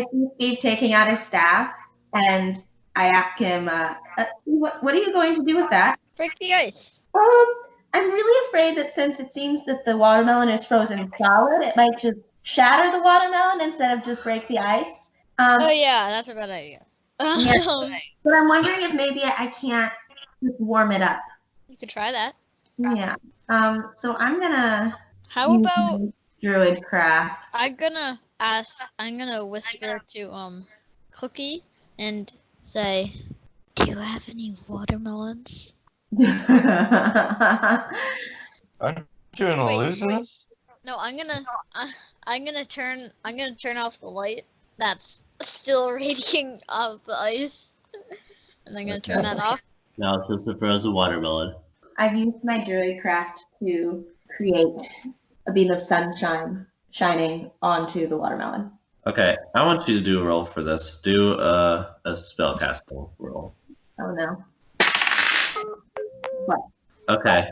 see Steve taking out his staff, and I ask him, "What are you going to do with that?" Break the ice. I'm really afraid that since it seems that the watermelon is frozen solid, it might just shatter the watermelon instead of just break the ice. Oh yeah, that's a bad idea. But I'm wondering if maybe I can't just warm it up. You could try that. Yeah. So I'm gonna How use about my druid craft. I'm gonna whisper to Cookie and say, do you have any watermelons? Aren't you an Wait, illusionist? No, I'm gonna turn off the light that's still radiating off the ice. And I'm gonna turn that off. Now it's just a frozen watermelon. I've used my druid craft to create a beam of sunshine shining onto the watermelon. Okay, I want you to do a roll for this. Do a spellcasting roll. Oh no. Okay.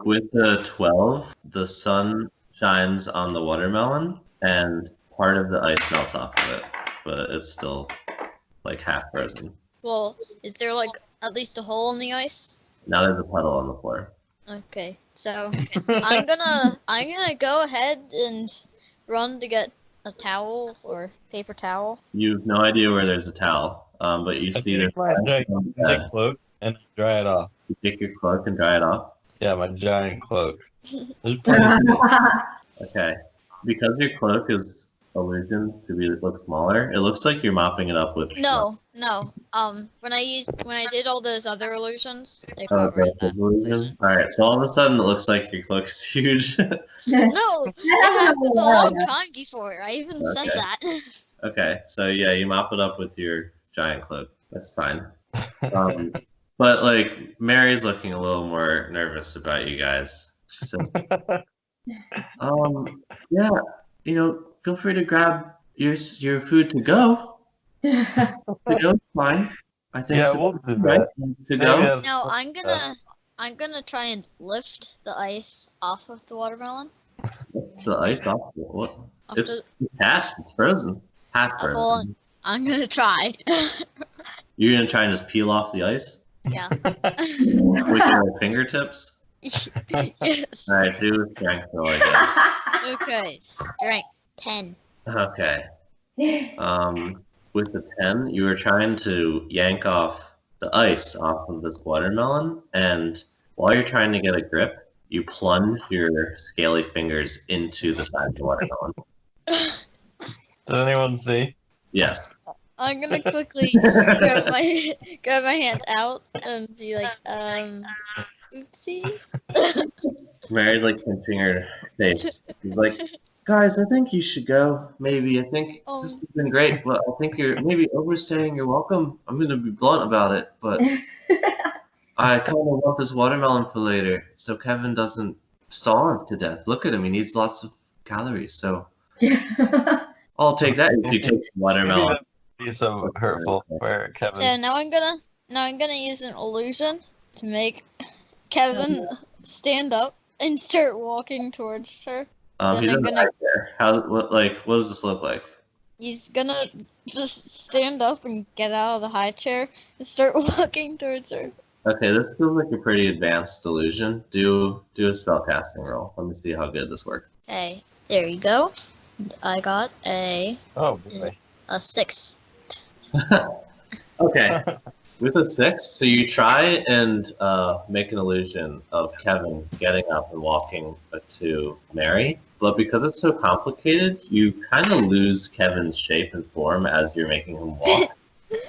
With the 12, the sun shines on the watermelon, and part of the ice melts off of it, but it's still like half frozen. Well, is there like at least a hole in the ice? Now there's a puddle on the floor. Okay, so I'm gonna go ahead and run to get a towel or paper towel. You have no idea where there's a towel, but you I see there's take my gigantic cloak and dry it off. You take your cloak and dry it off. Yeah, my giant cloak. There's plenty of space. Okay. Because your cloak is illusions to look smaller, it looks like you're mopping it up with. No. When I did all those other illusions, they Oh, got rid of okay, that illusion. illusion. All right. So all of a sudden, it looks like your cloak is huge. No, it happened a long time before. I even said Okay. that. Okay. So yeah, you mop it up with your giant cloak. That's fine. But like Mary's looking a little more nervous about you guys. She says, yeah, feel free to grab your food to go. To go's fine. I think Yeah, so, we'll do right? that. To go. Maybe No, that's- I'm gonna try and lift the ice off of the watermelon. The ice off. What? Off It's attached. It's frozen. Half frozen. Hold on. I'm gonna try. You're gonna try and just peel off the ice Yeah. with your fingertips. Yes. All right, do a strength roll, I guess. Okay. Strength 10. Okay. With the 10, you were trying to yank off the ice off of this watermelon, and while you're trying to get a grip, you plunge your scaly fingers into the side of the watermelon. Did anyone see? Yes. I'm gonna quickly grab my hand out and see like oopsies. Mary's like pinching her face. He's like, guys, I think you should go. Maybe. I think this has been great, but I think you're maybe overstaying your welcome. I'm gonna be blunt about it, but I kind of want this watermelon for later, so Kevin doesn't starve to death. Look at him; he needs lots of calories. So I'll take that if you take some watermelon. Maybe that'd be so hurtful for Kevin. So now I'm gonna use an illusion to make Kevin stand up and start walking towards her. He's in the high chair. What does this look like? He's gonna just stand up and get out of the high chair and start walking towards her. Okay, this feels like a pretty advanced illusion. Do a spellcasting roll. Let me see how good this works. Okay, there you go. I got a Oh boy. 6. Okay. With a 6, so you try and make an illusion of Kevin getting up and walking to Mary, but because it's so complicated, you kind of lose Kevin's shape and form as you're making him walk,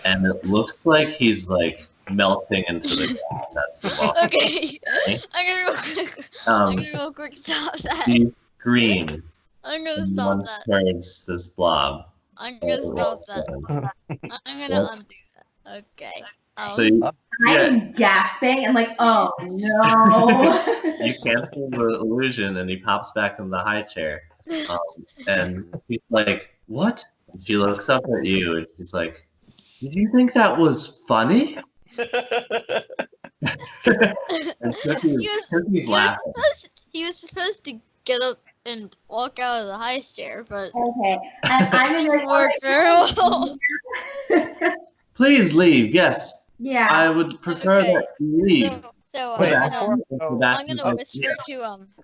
and it looks like he's like melting into the ground as he walks. Okay, I'm gonna go quick stop that. He screams I'm gonna and stop runs that. towards this blob. I'm gonna stop that. I'm gonna undo that. Okay. So you, I'm gasping. I'm like, oh no. you cancel the illusion, and he pops back in the high chair. And he's like, "What?" And she looks up at you, and she's like, "Did you think that was funny?" And Cookie's laughing. He was supposed to get up and walk out of the high chair, but Okay. I'm it in didn't work very well. Please leave. Yes, Yeah. I would prefer Okay. that you leave. So Wait, I'm Sebastian's gonna like, whisper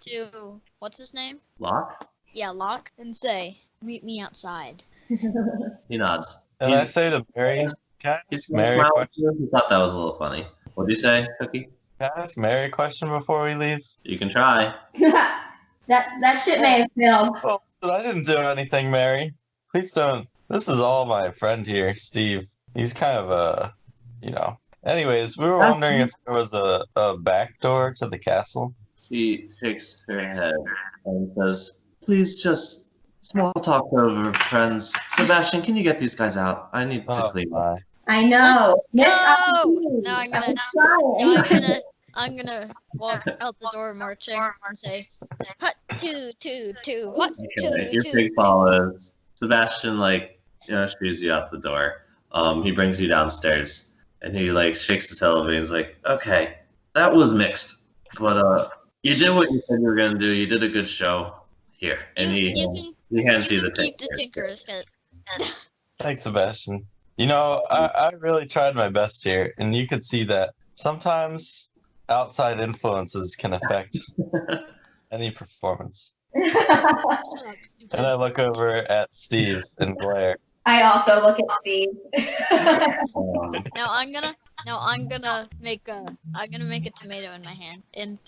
to what's his name? Locke? Yeah, Locke, and say, "Meet me outside." He nods. And I say to Mary, can I He's ask Mary a question? He thought that was a little funny. What do you say, Cookie? Can I ask Mary a question before we leave? You can try. that shit may have failed. Oh, but I didn't do anything, Mary. Please don't. This is all my friend here, Steve. He's kind of a, Anyways, we were wondering if there was a back door to the castle. She shakes her head and says, "Please just small talk over, friends. Sebastian, can you get these guys out? I need to clean up." My. I know. No, I'm gonna walk out the door marching and say, "Hut, two, hut, Okay, your two." pig follows. Sebastian, shoos you out the door. He brings you downstairs, and he, shakes his head a little bit. He's like, "Okay, that was mixed, but, you did what you said you were going to do. You did a good show. Here." And he hands you the keep the Tinker's Tinker's kit. Thanks, Sebastian. I really tried my best here, and you could see that sometimes outside influences can affect any performance. And I look over at Steve and glare. I also look at Steve. Now I'm gonna make a tomato in my hand and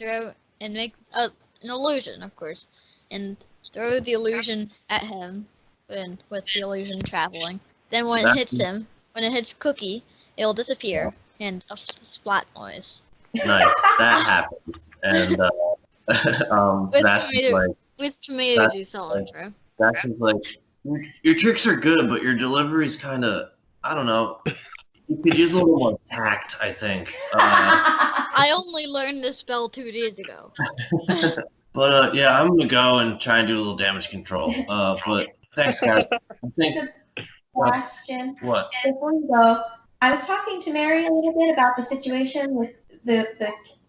make an illusion, of course, and throw the illusion at him, and with the illusion traveling. Then when it hits Cookie, it'll disappear and a splat noise. Nice. That happens. And Sebastian's With tomato juice all over. Sebastian's like, "Your tricks are good, but your delivery's kind of, I don't know. You could use a little more tact, I think." I only learned this spell 2 days ago. But yeah, I'm gonna go and try and do a little damage control. But thanks, guys. I think. Question. What? Before you go, I was talking to Mary a little bit about the situation with the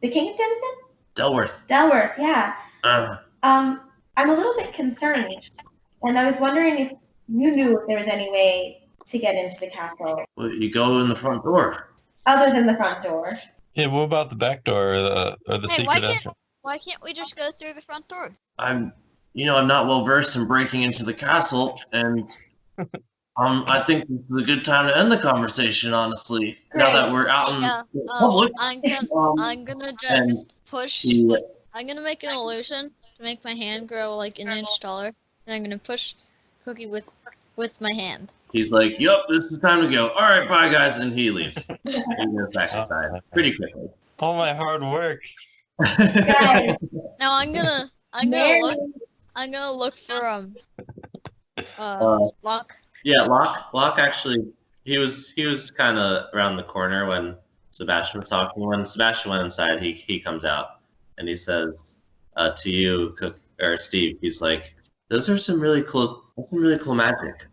King of Denethen? Delworth. Delworth, yeah. Uh, I'm a little bit concerned, and I was wondering if you knew if there was any way to get into the castle well, you go in the front door. other than the front door. Yeah, what about the back door or the Hey, secret entrance? why can't we just go through the front door? I'm not well versed in breaking into the castle, and I think this is a good time to end the conversation. Honestly, now that we're out in the public, I'm gonna just push. I'm gonna make an illusion to make my hand grow like an inch taller, and I'm gonna push Cookie with with my hand. He's like, "Yup, this is time to go. All right, bye, guys," and he leaves. He goes back inside pretty quickly. All my hard work. Guys, Now I'm gonna Mary, look for Locke. Yeah, Locke actually, he was kind of around the corner when Sebastian was talking. When Sebastian went inside, he comes out and he says to you, Cook or Steve, he's like, "Those are some really cool magic."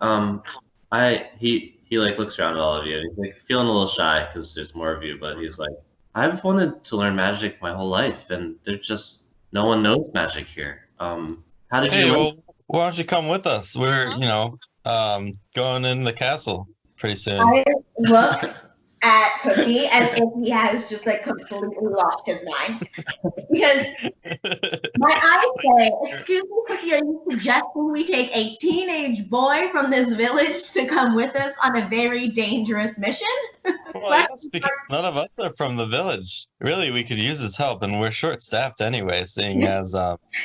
He like looks around at all of you. And he's like feeling a little shy because there's more of you, but he's like, "I've wanted to learn magic my whole life, and there's just no one knows magic here. How did you Hey, learn?" well, why don't you come with us? We're, going in the castle pretty soon. I look at Cookie as if he has just like completely lost his mind. Because my eyes say, "Excuse me, Cookie, are you suggesting we take a teenage boy from this village to come with us on a very dangerous mission?" Well, yes, because none of us are from the village. Really, we could use his help, and we're short-staffed anyway, seeing as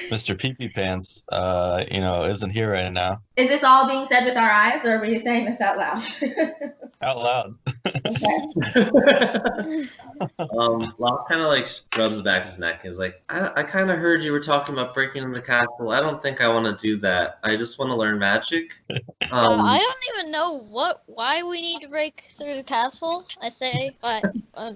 Mr. Pee-Pee Pants, isn't here right now. Is this all being said with our eyes, or are we saying this out loud? Out loud. Locke kind of like rubs the back of his neck. He's like, I kind of heard you were talking about breaking in the castle. I don't think I want to do that. I just want to learn magic. I don't even know why we need to break through the castle. I say, but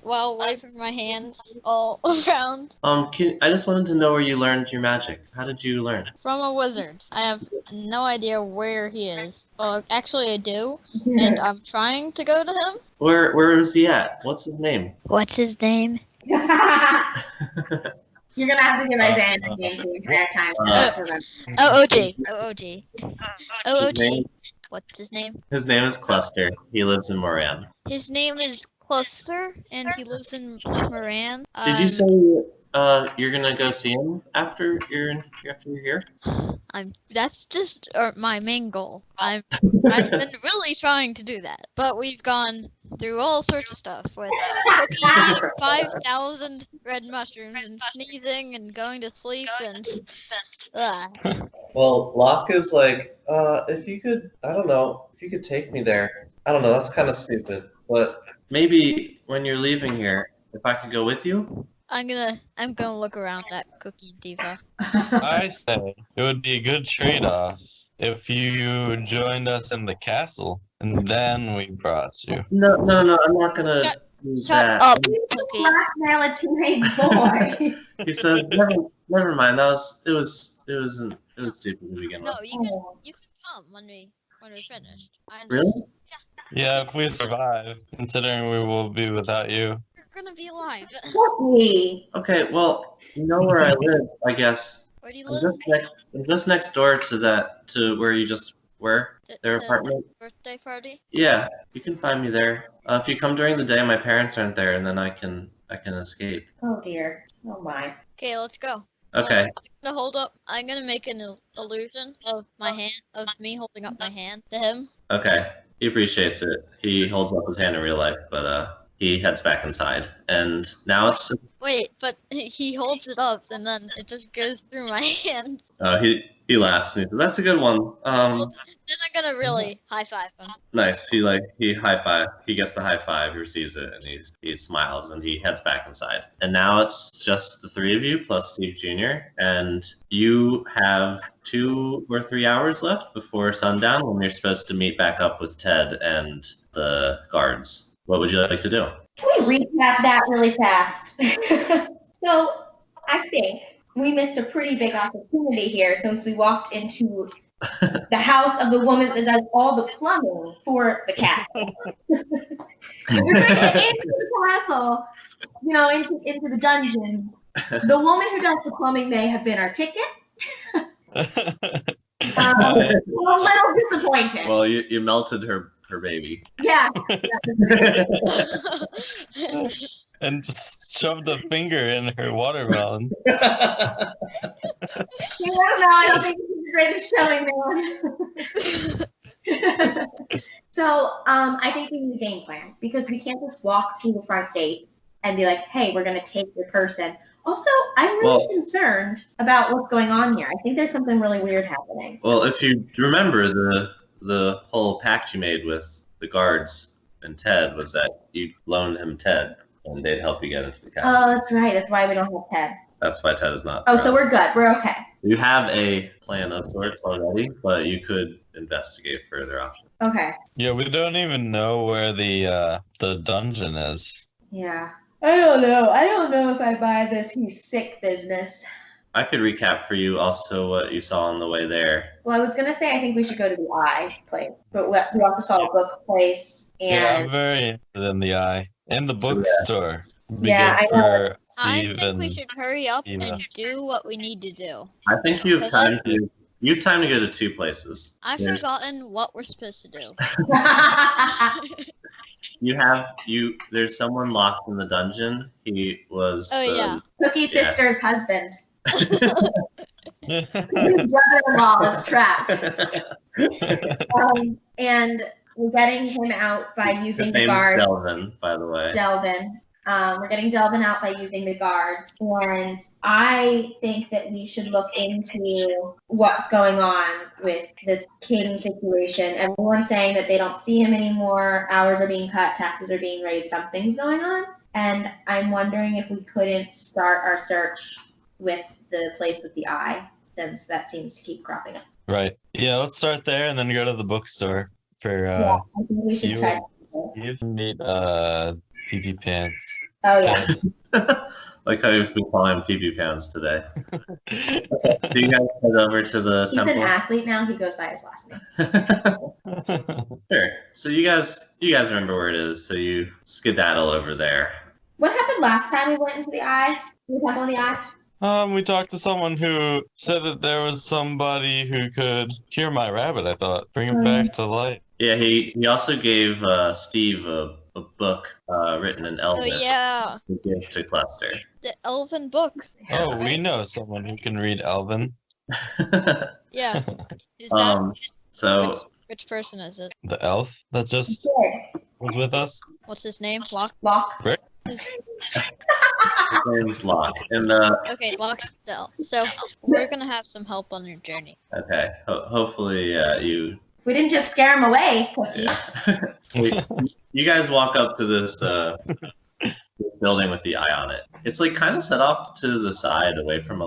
while waving my hands all around. I just wanted to know where you learned your magic. How did you learn? From a wizard. I have no idea where he is. Well, actually, I do, and I'm trying to go to him. Where is he at? What's his name? What's his name? You're gonna have to give Isaiah the names the entire time. OOG. What's his name? His name is Cluster. He lives in Moran. His name is Cluster, and he lives in Moran. Did you say you're gonna go see him after you're here? That's just my main goal. I've been really trying to do that, but we've gone through all sorts of stuff with Cookie, 5,000 red mushrooms, and sneezing, and going to sleep, and Well, Locke is like, if you could take me there. I don't know, that's kind of stupid, but maybe when you're leaving here, if I could go with you. I'm gonna look around at Cookie Theeva. I say it would be a good trade-off if you joined us in the castle, and then we brought you. No, I'm not gonna do Shut that. up, Cookie. Blackmail a teenage boy. He says, never mind. It was stupid to begin with. No, you can come when we're finished. Really? Yeah, if we survive, considering we will be without you. You're gonna be alive. Cookie. Okay, well, you know where I live, I guess. Where do you I'm live? just next door to where you just were, their apartment. Birthday party? Yeah, you can find me there. If you come during the day, my parents aren't there, and then I can escape. Oh dear. Oh my. Okay, let's go. Okay. I'm gonna make an illusion of me holding up my hand to him. Okay. He appreciates it. He holds up his hand in real life, but he heads back inside. And now it's Wait, but he holds it up and then it just goes through my hand. he laughs. And he says, "That's a good one." Then I'm gonna really high five him. Nice. He high five. He gets the high five. He receives it, and he smiles, and he heads back inside. And now it's just the three of you plus Steve Jr. And you have 2 or 3 hours left before sundown, when you're supposed to meet back up with Ted and the guards. What would you like to do? Can we recap that really fast? So I think we missed a pretty big opportunity here since we walked into the house of the woman that does all the plumbing for the castle. We're going to get into the castle, into the dungeon. The woman who does the plumbing may have been our ticket. A little disappointed. Well, you melted her baby. Yeah. And just shoved a finger in her watermelon. I don't know. I don't think this is the greatest showing, man. So I think we need a game plan, because we can't just walk through the front gate and be like, "Hey, we're going to take your person." Also, I'm really concerned about what's going on here. I think there's something really weird happening. Well, if you remember, the whole pact you made with the guards and Ted was that you loaned him Ted, and they'd help you get into the castle. Oh, that's right. That's why we don't have Ted. That's why Ted is not. Oh, so we're good. We're okay. You have a plan of sorts already, but you could investigate further options. Okay. Yeah, we don't even know where the dungeon is. Yeah. I don't know. I don't know if I buy this he's sick business. I could recap for you also what you saw on the way there. Well, I was gonna say I think we should go to the eye place, but we also saw a book place Yeah, I'm and very interested in the eye. And the bookstore. Yeah, I know. I Steve think we and should hurry up Theeva. and do what we need to do. I think you have time to. You have time to go to 2 places. I've There's- forgotten what we're supposed to do. There's someone locked in the dungeon. He was. Oh, yeah. Cookie's Yeah. sister's husband. His brother-in-law is trapped. And we're getting him out by using His the name's guard. Delvin, by the way. Delvin. We're getting Delvin out by using the guards. And I think that we should look into what's going on with this king situation. Everyone's saying that they don't see him anymore. Hours are being cut, taxes are being raised, something's going on. And I'm wondering if we couldn't start our search with the place with the eye, since that seems to keep cropping up. Right. Yeah, let's start there and then go to the bookstore for Yeah, I think we should you- try. you meet PP Pants. Oh yeah. Like how we call him PP Pounds today. Do you guys head over to the He's an temple? athlete now. He goes by his last name. Sure. So you guys remember where it is, so you skedaddle over there. What happened last time we went into the eye? The temple in the eye? We talked to someone who said that there was somebody who could cure my rabbit, I thought. Bring it back to light. Yeah, he also gave Steve a book written in Oh, Elvish yeah. to give to Cluster. The elven book. Oh, we know someone who can read Elven. Yeah. Is that So which person is it? The elf that just Good. was with us. What's his name? Locke? Lock. his name's Locke, and Okay, Locke's the elf. So we're gonna have some help on your journey. okay, hopefully you. We didn't just scare him away, Cookie. Yeah. You guys walk up to this building with the eye on it. It's like kind of set off to the side, away from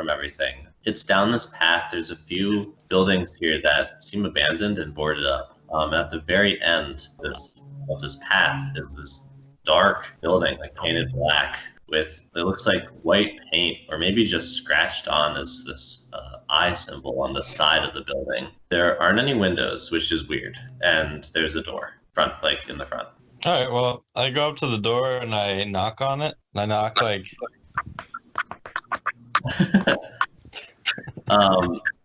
everything. It's down this path. There's a few buildings here that seem abandoned and boarded up. And at the very end of this path is this dark building, like painted black, with it looks like white paint, or maybe just scratched on as this eye symbol on the side of the building. There aren't any windows, which is weird, and there's a door in the front. All right, well, I go up to the door and I knock on it. And I knock like,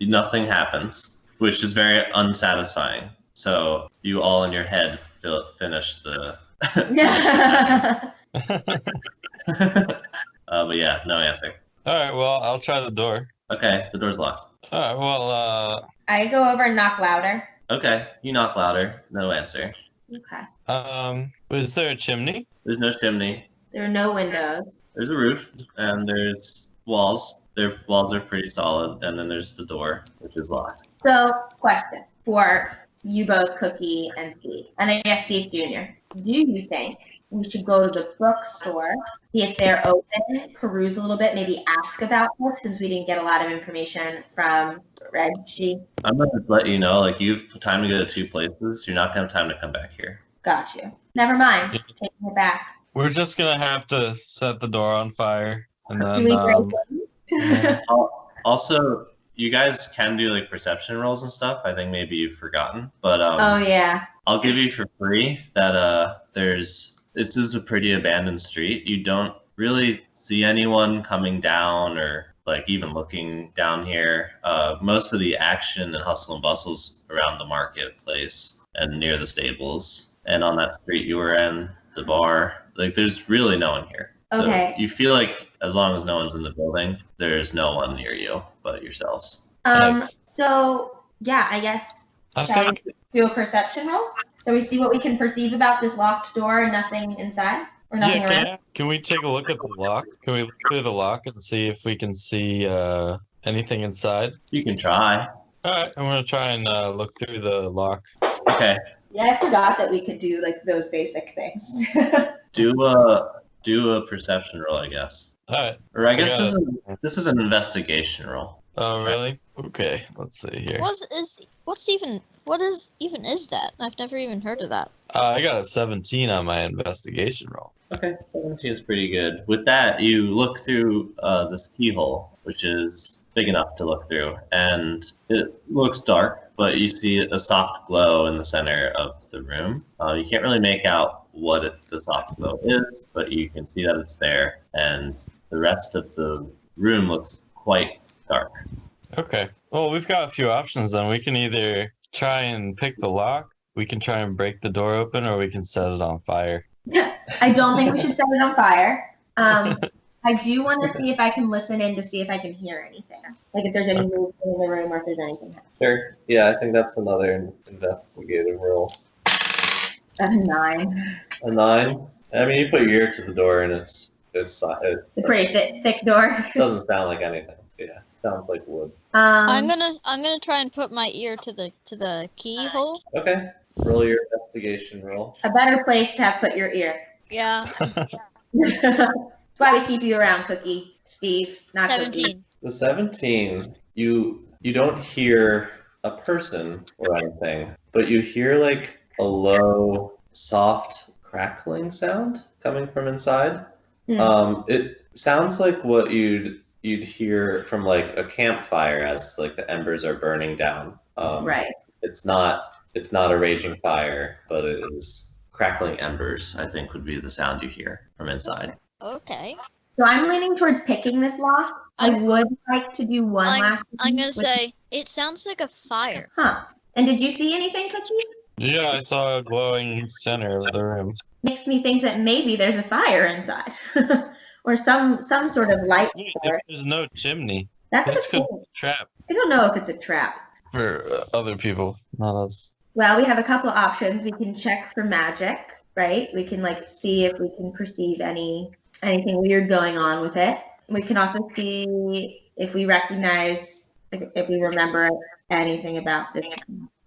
Nothing happens, which is very unsatisfying. So you all in your head finish the. But yeah, no answer. all right, well, I'll try the door. Okay, the door's locked. All right, well, I go over and knock louder. Okay, you knock louder. No answer. Okay. is there a chimney? There's no chimney. There are no windows. There's a roof, and there's walls. Their walls are pretty solid, and then there's the door, which is locked. So, question for you both, Cookie and Steve, and I guess Steve Jr. Do you think we should go to the bookstore, see if they're open, peruse a little bit, maybe ask about this, since we didn't get a lot of information from Reggie? I'm going to let you know, like, you've time to go to 2 places. You're not going to have time to come back here. Got you. Never mind. Taking it back. We're just gonna have to set the door on fire, and Do we then break Also, you guys can do like perception rolls and stuff. I think maybe you've forgotten, but Oh, yeah. I'll give you for free that this is a pretty abandoned street. You don't really see anyone coming down or like even looking down here. Most of the action and hustle and bustle's around the marketplace and near the stables, and on that street you were in, the bar. Like, there's really no one here. Okay. So you feel like as long as no one's in the building, there's no one near you but yourselves. Nice. So, yeah, I guess, I shall think we do a perception roll? So we see what we can perceive about this locked door and nothing inside? Or nothing around? can we take a look at the lock? Can we look through the lock and see if we can see anything inside? You can try. Alright, I'm gonna try and look through the lock. Okay. Yeah, I forgot that we could do like those basic things. Do a perception roll, I guess. Alright. Or I guess got this is an investigation roll. Oh, really? Okay, let's see here. What even is that? I've never even heard of that. I got a 17 on my investigation roll. Okay, 17 is pretty good. With that, you look through this keyhole, which is big enough to look through, and it looks dark, but you see a soft glow in the center of the room. You can't really make out what the soft glow is, but you can see that it's there, and the rest of the room looks quite dark. Okay. Well, we've got a few options then. We can either try and pick the lock, we can try and break the door open, or we can set it on fire. I don't think we should set it on fire. I do want to see if I can listen in to see if I can hear anything. Like if there's any movement in the room or if there's anything happening. Sure. Yeah, I think that's another investigative roll. A 9. A 9? I mean, you put your ear to the door, and it It's a pretty thick door. doesn't sound like anything. Yeah, sounds like wood. I'm gonna try and put my ear to the keyhole. Okay, roll your investigation roll. A better place to have put your ear. Yeah, That's why we keep you around, Cookie. Steve, not Cookie. 17. The 17, you don't hear a person or anything, but you hear like a low, soft crackling sound coming from inside. It sounds like what you'd hear from like a campfire as like the embers are burning down. Right. It's not a raging fire, but it is crackling embers, I think would be the sound you hear from inside. Okay. So I'm leaning towards picking this lock. I would like to do one last thing. I'm gonna say it sounds like a fire. Huh. And did you see anything, Cookie? Yeah, I saw a glowing center of the room. Makes me think that maybe there's a fire inside. Or some sort of light source. There's no chimney. That's This a could good be point. a trap I don't know if it's a trap. for other people, not us. Well, we have a couple options. We can check for magic, right? We can like see if we can perceive anything weird going on with it. We can also see if we recognize, if we remember anything about this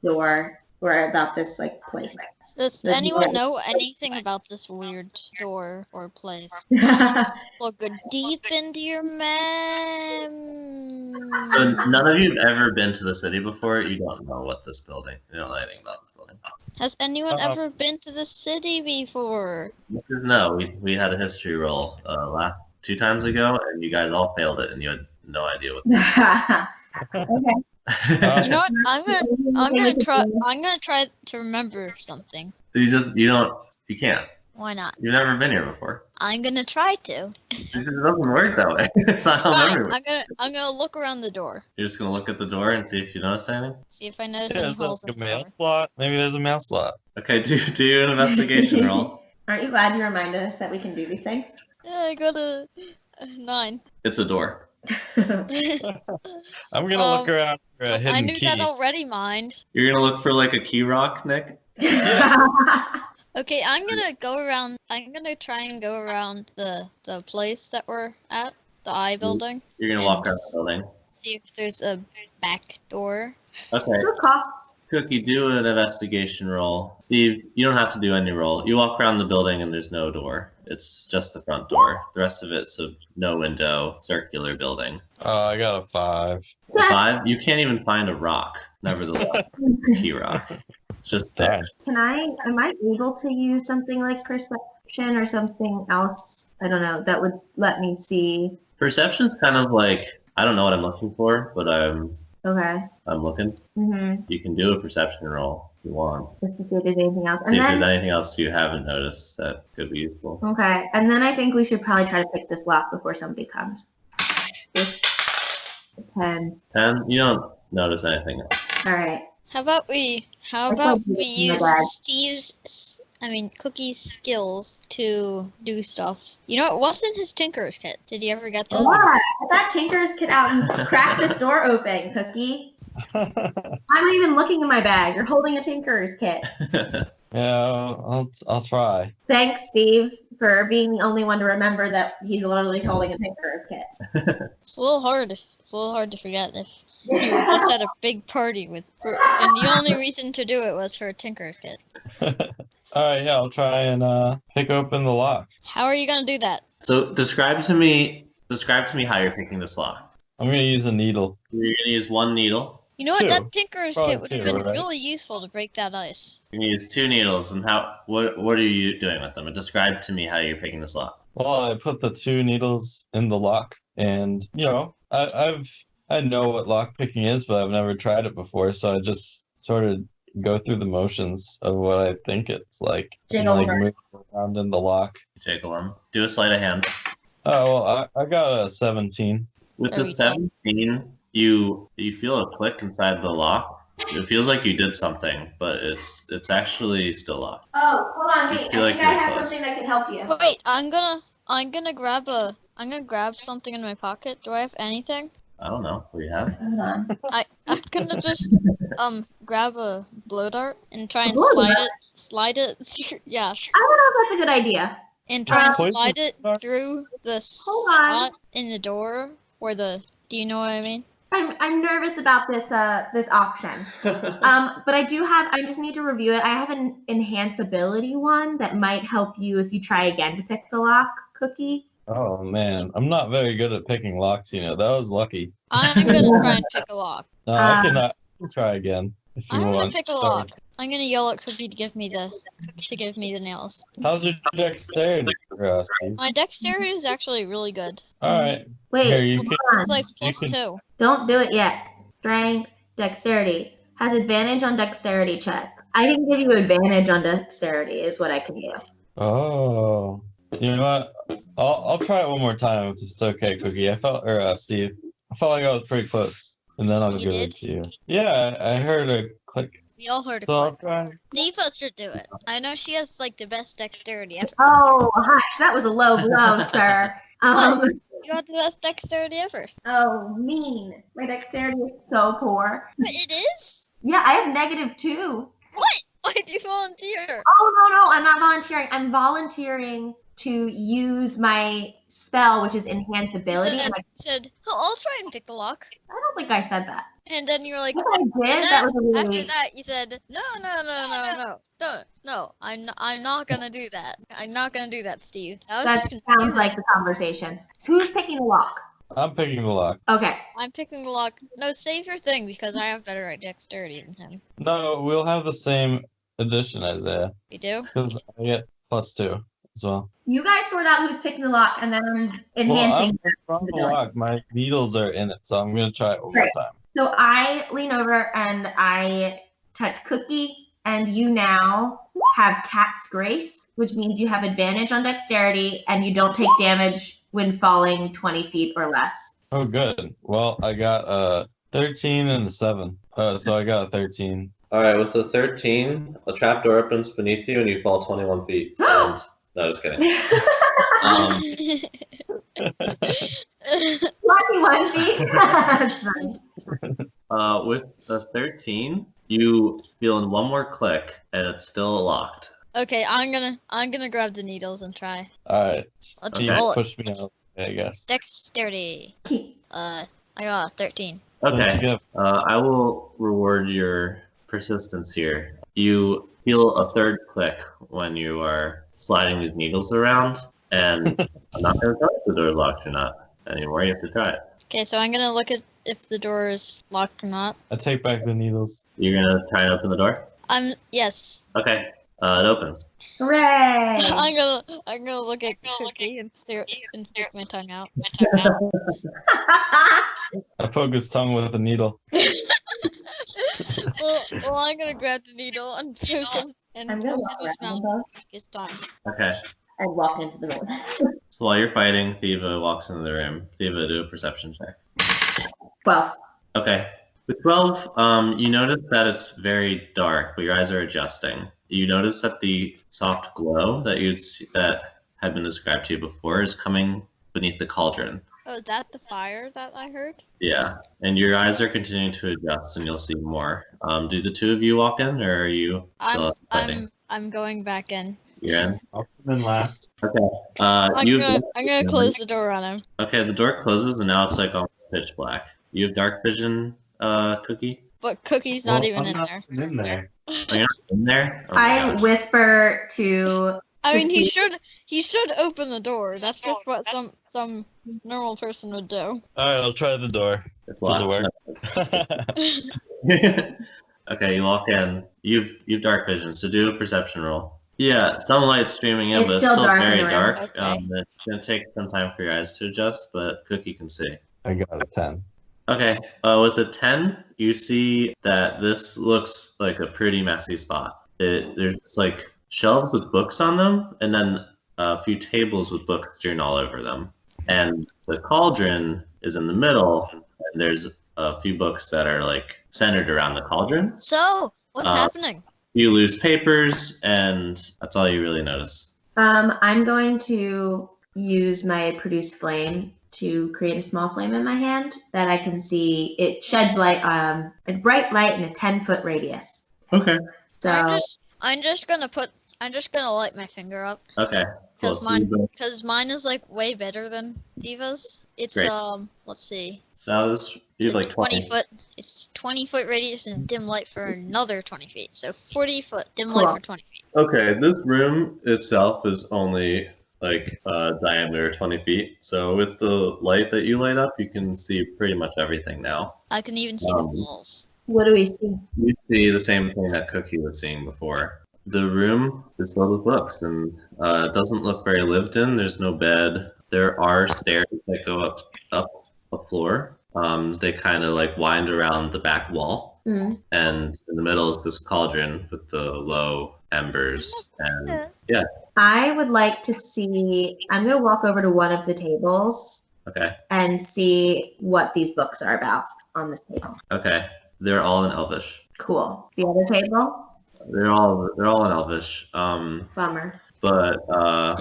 door or about this like place. Does There's anyone no- know anything about this weird door or place? We'll go deep into your mem. So none of you have ever been to the city before. You don't know what this building. You don't know anything about this building. Has anyone ever been to the city before? No, we had a history roll last 2 times ago, and you guys all failed it, and you had no idea what. Okay. You know what? I'm gonna try to remember something. You can't. Why not? You've never been here before. I'm gonna try to. It doesn't work that way. It's not how Fine, memory works. I'm gonna look around the door. You're just gonna look at the door and see if you notice anything. See if I notice Yeah, any is that holes like in a the mail door. slot? Maybe there's a mail slot. Okay, do an investigation roll. Aren't you glad you reminded us that we can do these things? Yeah, I got a 9. It's a door. I'm gonna look around for a hidden I knew key. that already, mind. You're gonna look for like a key rock, Nick. Okay, I'm gonna go around. I'm gonna try and go around the place that we're at, the I building. You're gonna walk around the building. See if there's a back door. Okay. Good call. Cookie, do an investigation roll. Steve, you don't have to do any roll. You walk around the building and there's no door. It's just the front door. The rest of it's a no window, circular building. I got a 5. 5, you can't even find a rock, nevertheless. Key rock. It's just there. Darn. Am I able to use something like perception or something else? I don't know, that would let me see. Perception's kind of like, I don't know what I'm looking for, but I'm Okay. looking. Mm-hmm. You can do a perception roll if you want. Just to see if there's anything else. See And if there's then, anything else you haven't noticed that could be useful. okay. And then I think we should probably try to pick this lock before somebody comes. It's 10. 10, you don't notice anything else. All right. How about we thought you use were bad. Cookie's skills to do stuff. You know, what's in his Tinker's kit? Did you ever get that? What? I thought Tinker's get out and crack this door open, Cookie. I'm not even looking in my bag. You're holding a Tinker's kit. Yeah, I'll try. Thanks, Steve, for being the only one to remember that he's literally holding a Tinker's kit. It's a little hard. It's a little hard to forget if you were just at a big party and the only reason to do it was for a Tinker's kit. Alright, yeah, I'll try and pick open the lock. How are you gonna do that? So describe to me how you're picking this lock. I'm gonna use a needle. You're gonna use one needle. You know what? Two. That Tinker's Probably kit would have two, been right? really useful to break that ice. You're gonna use 2 needles, and what are you doing with them? And describe to me how you're picking this lock. Well, I put the 2 needles in the lock, and I know what lock picking is, but I've never tried it before, so I just sort of go through the motions of what I think it's like. Jiggle and, them. move around in the lock. Jiggle them. Do a sleight of hand. Oh, well, I got a 17. With There the we go. 17, you feel a click inside the lock. It feels like you did something, but it's actually still locked. Oh, hold on, You wait. feel I like think I you're have close. something that can help you. Wait, I'm gonna grab something in my pocket. Do I have anything? I don't know. What do you have? Hold on. I'm gonna just grab a blow dart and try and blow slide it yeah, I don't know if that's a good idea. and try and Poison slide it dart? through the Hold on. slot in the door where do you know what I mean? I'm nervous about this option. But I just need to review it. I have an enhanceability one that might help you if you try again to pick the lock, Cookie. Oh man, I'm not very good at picking locks, That was lucky. I'm gonna try and pick a lock. No, I can try again if you I'm gonna want. pick a lock. I'm gonna yell at Cookie to give me the nails. How's your dexterity, Steve? My dexterity is actually really good. Alright. Wait, Here, you hold can on. It's like You plus can- 2. Don't do it yet. Strength, dexterity. Has advantage on dexterity check. I can give you advantage on dexterity is what I can do. Oh. You know what? I'll try it one more time if it's okay, Cookie. Steve. I felt like I was pretty close. And then I'll You give did? it to you. Yeah, I heard a click. We all heard a So I'll click. try. Theeva should do it. I know she has like the best dexterity ever. Oh, hush, that was a low blow, sir. You got the best dexterity ever. Oh, mean. My dexterity is so poor. But it is? Yeah, I have -2. What? Why did you volunteer? Oh, no, I'm not volunteering. I'm volunteering to use my spell, which is You enhanceability. And said, oh, I'll try and pick the lock. I don't think I said that. And then you were like, If I and did, that was a after really... that you said, no, I'm not gonna do that. I'm not gonna do that, Steve. That was That just sounds confusing. like the conversation. So who's picking the lock? I'm picking the lock. Okay. I'm picking the lock. No, save your thing because I have better dexterity than him. No, we'll have the same addition, Isaiah. You do? Because I get +2 as well. You guys sort out who's picking the lock, and then I'm Well, enhancing. from the lock, my needles are in it, so I'm gonna try it one Right. more time. So I lean over and I touch Cookie, and you now have Cat's Grace, which means you have advantage on dexterity, and you don't take damage when falling 20 feet or less. Oh, good. Well, I got a 13 and a 7. So I got a 13. All right, with the 13, a trapdoor opens beneath you and you fall 21 feet. And, no, just kidding. Um, 21 feet. That's fine. with the 13, you feel in one more click and it's still locked. Okay, I'm gonna grab the needles and try. Alright. Let's You roll it. push me out, I guess. Dexterity. I got a 13. Okay, Yep. I will reward your persistence here. You feel a third click when you are sliding these needles around, and I'm not going to tell you if the door's locked or not anymore. You have to try it. Okay, so I'm gonna look at if the door is locked or not. I take back the needles. You're going to try and open the door? Yes. Okay, it opens. Hooray! I'm gonna look at Cookie and stick my tongue out. I poke his tongue with a needle. Well, I'm gonna grab the needle and focus and I'm gonna open walk his around mouth them. his tongue. Okay, and walk into the room. so while you're fighting, Theeva walks into the room. Theeva, do a perception check. 12. Okay. With 12, you notice that it's very dark, but your eyes are adjusting. You notice that the soft glow that had been described to you before is coming beneath the cauldron. Oh, is that the fire that I heard? Yeah, and your eyes are continuing to adjust, and you'll see more. Do the two of you walk in, or are you still fighting? I'm going back in. You're in. I'll come in last. Okay. I'm You gonna, have I'm gonna close the door on him. Okay, the door closes and now it's like almost pitch black. You have dark vision, Cookie? But Cookie's not even in I'm there. not in there. Oh, you're not in there? Oh my I gosh. whisper to. I mean, he see. should open the door. That's just what some normal person would do. All right, I'll try the door. It's Does it locked. work? Okay, you walk in. You've dark vision, so do a perception roll. Yeah, sunlight's streaming in, It's but it's still still dark in very the room. dark. Okay. It's gonna take some time for your eyes to adjust, but Cookie can see. I got a 10. Okay, with the 10, you see that this looks like a pretty messy spot. There's like shelves with books on them, and then a few tables with books strewn all over them. And the cauldron is in the middle, and there's a few books that are like centered around the cauldron. So, what's happening? You lose papers, and that's all you really notice. I'm going to use my produce flame to create a small flame in my hand that I can see. It sheds light, a bright light in a 10-foot radius. Okay. So I'm just gonna light my finger up. Okay. Cool. Cause mine is like way better than Theeva's. It's Great. let's see. So now you have like 20 foot. It's 20-foot radius and dim light for another 20 feet. So 40 foot dim Cool. light for 20 feet. Okay, this room itself is only like diameter 20 feet. So with the light that you light up, you can see pretty much everything now. I can even see the walls. what do we see? You see the same thing that Cookie was seeing before. The room is filled with books, and it doesn't look very lived in. There's no bed. There are stairs that go up a floor. They kind of like wind around the back wall, Mm. and in the middle is this cauldron with the low embers. And yeah, I would like to see. I'm going to walk over to one of the tables okay, and see what these books are about on this table. okay. They're all in Elvish. Cool. The other table? They're all in Elvish. Bummer. But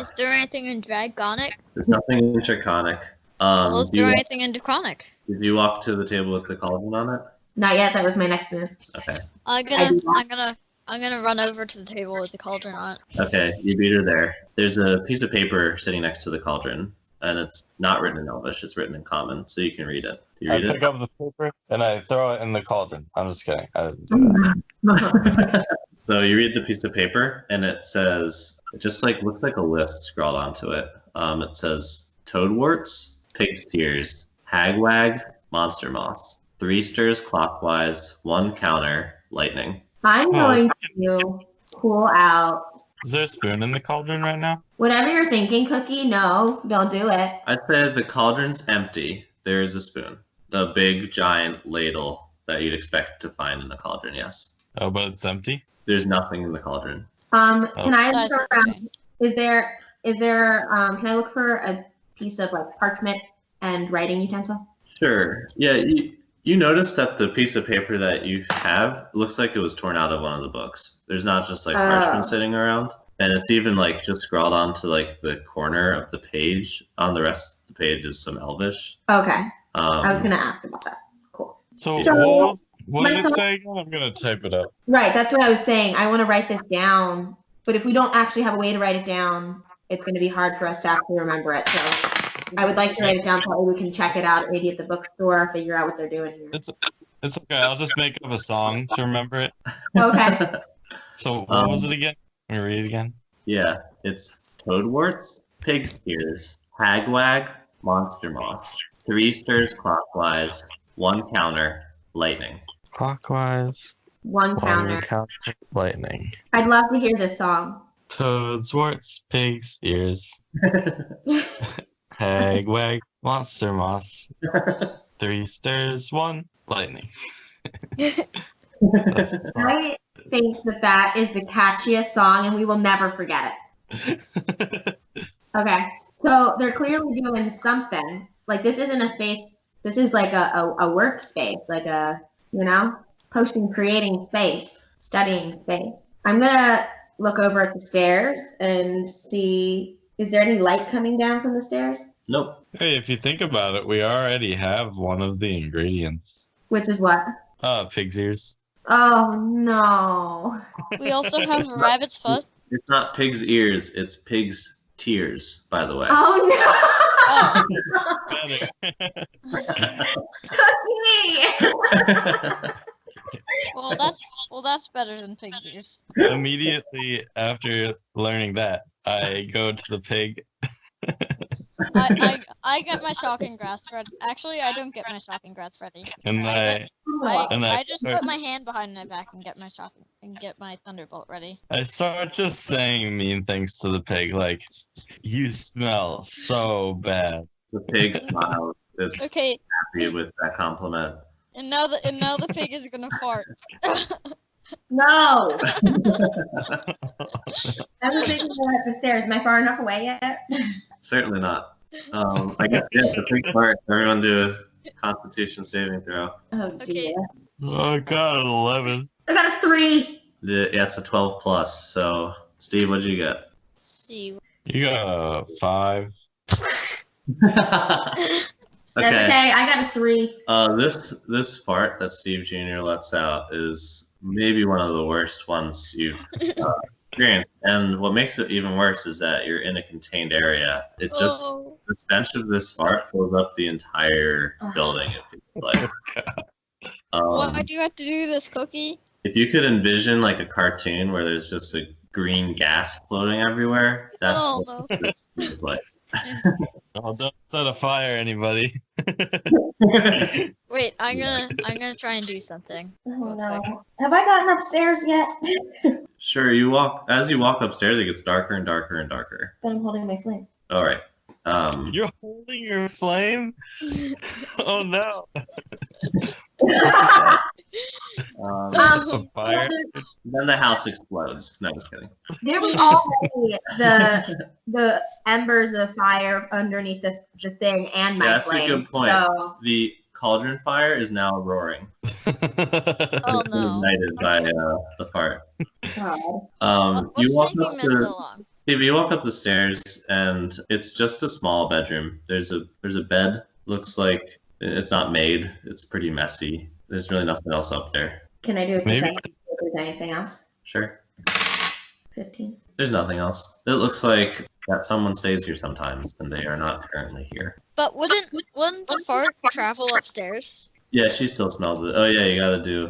Is there anything in Dragonic? there's nothing in Draconic. Is there anything in Draconic? Did you walk to the table with the cauldron on it? Not yet. That was my next move. Okay. I'm I do gonna run over to the table with the cauldron on it. Okay, you beat her there. There's a piece of paper sitting next to the cauldron, and it's not written in Elvish, it's written in Common, so you can read it. Do you I read pick up the paper and I throw it in the cauldron. I'm just kidding. I didn't do that. it? So you read the piece of paper, and it says, it just like looks like a list scrawled onto it. It says toadworts, pig's tears, hagwag, monster moss, 3 stirs clockwise, 1 counter, lightning. I'm going to pull out Is there a spoon in the cauldron right now? whatever you're thinking, Cookie. No, don't do it. I'd say the cauldron's empty. There's a spoon. The big giant ladle that you'd expect to find in the cauldron, yes. Oh, but it's empty? There's nothing in the cauldron. Can I Nice. look around? Is there can I look for a piece of like parchment and writing utensil? Sure. Yeah, you notice that the piece of paper that you have looks like it was torn out of one of the books. There's not just like parchment sitting around. And it's even like just scrawled onto like the corner of the page. On the rest of the page is some Elvish. Okay. I was Um, gonna ask about that. Cool. So, So, what did my it thought- say again? I'm going to type it up. Right, that's what I was saying. I want to write this down, but if we don't actually have a way to write it down, it's going to be hard for us to actually remember it. So I would like to write it down so we can check it out maybe at the bookstore, figure out what they're doing here. It's okay. I'll just make up a song to remember it. Okay. So, what was it again? Let me read it again. Yeah, it's toadworts, pig's tears, hagwag, monster moss, 3 stirs clockwise, 1 counter, lightning. Clockwise. One counter. Lightning. I'd love to hear this song. Toads, warts, pigs, ears. Hag, wag, monster moss. 3 stirs, 1 lightning. That's the song. I think that is the catchiest song and we will never forget it. Okay. So they're clearly doing something. Like this isn't a space, this is like a workspace, like a, creating space, studying space. I'm gonna look over at the stairs and see, is there any light coming down from the stairs? Nope. Hey, if you think about it, we already have one of the ingredients. Which is what? Pig's ears. Oh no. We also have a rabbit's foot. It's not pig's ears. It's pig's tears. By the way. Oh Better. no! Cookie! Well, that's better than pig's ears. Immediately after learning that, I go to the pig. I get my shocking grasp ready. Actually, I don't get my shocking grasp ready. And I I just start- put my hand behind my back and get my thunderbolt ready. I start just saying mean things to the pig, like, "You smell so bad." The pig smiles. Is Okay, happy with that compliment. and now the pig is gonna fart. No! I was thinking going up the stairs. Am I far enough away yet? Certainly not. I guess the pig fart. Everyone do a Constitution saving throw. Oh dear. Oh God, 11. I got a 3. Yeah, it's a 12 plus. So, Steve, what'd you get? See. You got a 5. That's okay. I got a 3. This fart that Steve Jr. lets out is maybe one of the worst ones you've experienced. And what makes it even worse is that you're in a contained area. It just Oh. the stench of this fart fills up the entire building. It feels like. Why do you have to do this, Cookie? If you could envision like a cartoon where there's just a green gas floating everywhere, that's Oh, what this feels like. Oh, don't set a fire, anybody. Wait, I'm gonna try and do something. Oh real no. quick. Have I gotten upstairs yet? Sure, as you walk upstairs, it gets darker and darker and darker. But I'm holding my flame. All right. You're holding your flame? Oh no. Um, A fire? then the house explodes. No, just kidding. There was already the embers of fire underneath the thing and my Yeah, that's a flame. good point. So The cauldron fire is now roaring. Oh It's been no. ignited by the fart. God. What's You walk taking up this so long? you walk up the stairs and it's just a small bedroom. There's a bed. Looks like it's not made. It's pretty messy. There's really nothing else up there. Can I do a Maybe- percentage if there's anything else? Sure. 15. There's nothing else. It looks like that someone stays here sometimes and they are not currently here. But wouldn't the fart travel upstairs? Yeah, she still smells it. Oh yeah, you gotta do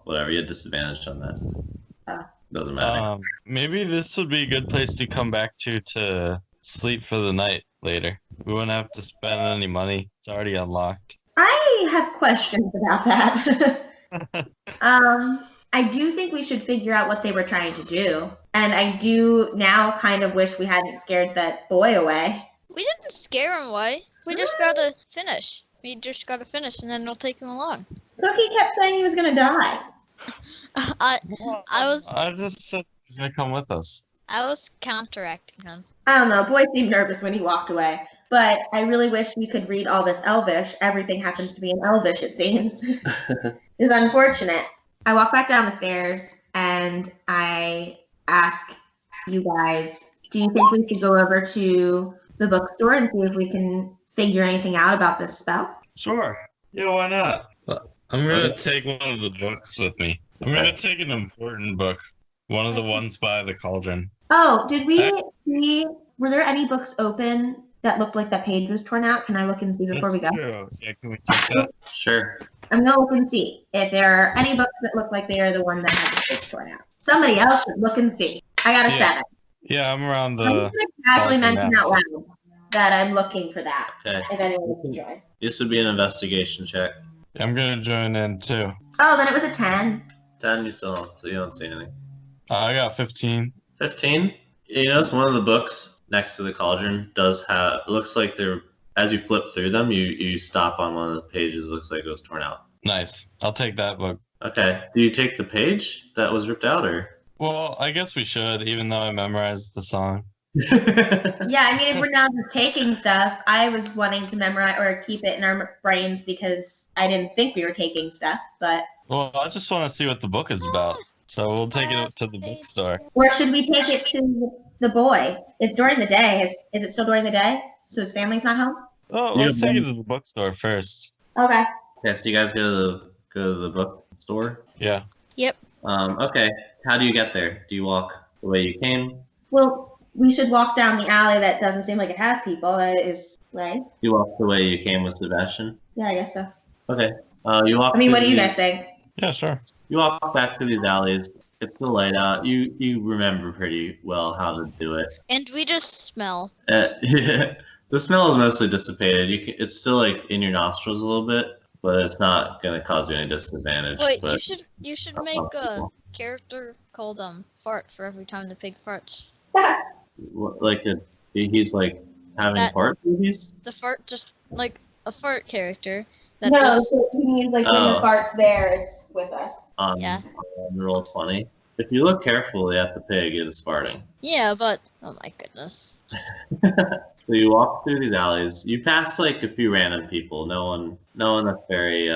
whatever. You had disadvantage on that. Doesn't matter. Maybe this would be a good place to come back to sleep for the night later. We wouldn't have to spend any money. It's already unlocked. I have questions about that. I do think we should figure out what they were trying to do. And I do now kind of wish we hadn't scared that boy away. We didn't scare him away. We just gotta finish. We just gotta finish, and then we'll take him along. Cookie kept saying he was going to die. I was I just said he's gonna come with us. counteracting him. I don't know. Boy seemed nervous when he walked away. But I really wish we could read all this Elvish. Everything happens to be in Elvish, it seems. It's unfortunate. I walk back down the stairs and I ask you guys, do you think we should go over to the bookstore and see if we can figure anything out about this spell? Sure. Yeah, why not? I'm gonna take one of the books with me. I'm gonna take an important book. One of the ones by the cauldron. Oh, did we see, were there any books open that looked like that page was torn out? Can I look and see before we go? That's true. Yeah, can we check that? Sure. I'm gonna look and see if there are any books that look like they are the one that had the page torn out. Somebody else should look and see. I got a Yeah. 7. Yeah, I'm around I'm the. just gonna casually Cauldron mention now. out loud that I'm looking for that. Okay. If anyone can join. This would be an investigation check. I'm gonna join in too. Oh, then it was a 10. 10, so you don't see anything. I got 15. 15. You notice one of the books next to the cauldron does have. It looks like they're as you flip through them, you stop on one of the pages. Looks like it was torn out. Nice. I'll take that book. Okay. Do you take the page that was ripped out, or? Well, I guess we should, even though I memorized the song. Yeah, I mean, if we're now just taking stuff, I was wanting to memorize or keep it in our brains because I didn't think we were taking stuff. But Well, I just want to see what the book is about. So we'll take it to the bookstore. or should we take it to the boy? It's during the day. Is it still during the day? So his family's not home. Oh, Yeah, let's take it to the bookstore first. Okay. Okay, so you guys go to the bookstore. Yeah. Okay. How do you get there? Do you walk the way you came. Well, we should walk down the alley that doesn't seem like it has people. Is right? You walk the way you came with Sebastian. Yeah, I guess so. Okay. You walk. I mean, through what do you guys these- think? Yeah, sure. You walk back through these alleys. It's still light out. You remember pretty well how to do it. And we just smell. The smell is mostly dissipated. It's still like in your nostrils a little bit, but it's not gonna cause you any disadvantage. Wait, but you should make a character called Fart for every time the pig farts. He's like having That- fart movies. The fart just like a fart character. That No, just, so he means like when the Oh. fart's there, it's with us. Yeah. On roll 20. If you look carefully at the pig, it is farting. yeah, but oh my goodness. So you walk through these alleys. You pass like a few random people. No one that's very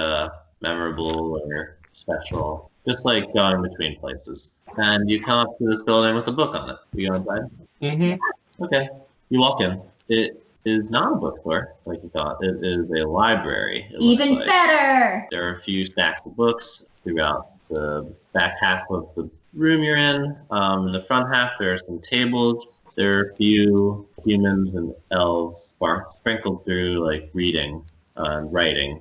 memorable or special. Just like going between places. And you come up to this building with a book on it. You go inside? Mm-hmm. Okay. You walk in. It is not a bookstore like you thought. It is a library. It looks Even like. better. There are a few stacks of books throughout the back half of the room you're in. In the front half, there are some tables. There are a few humans and elves sprinkled through, like reading and writing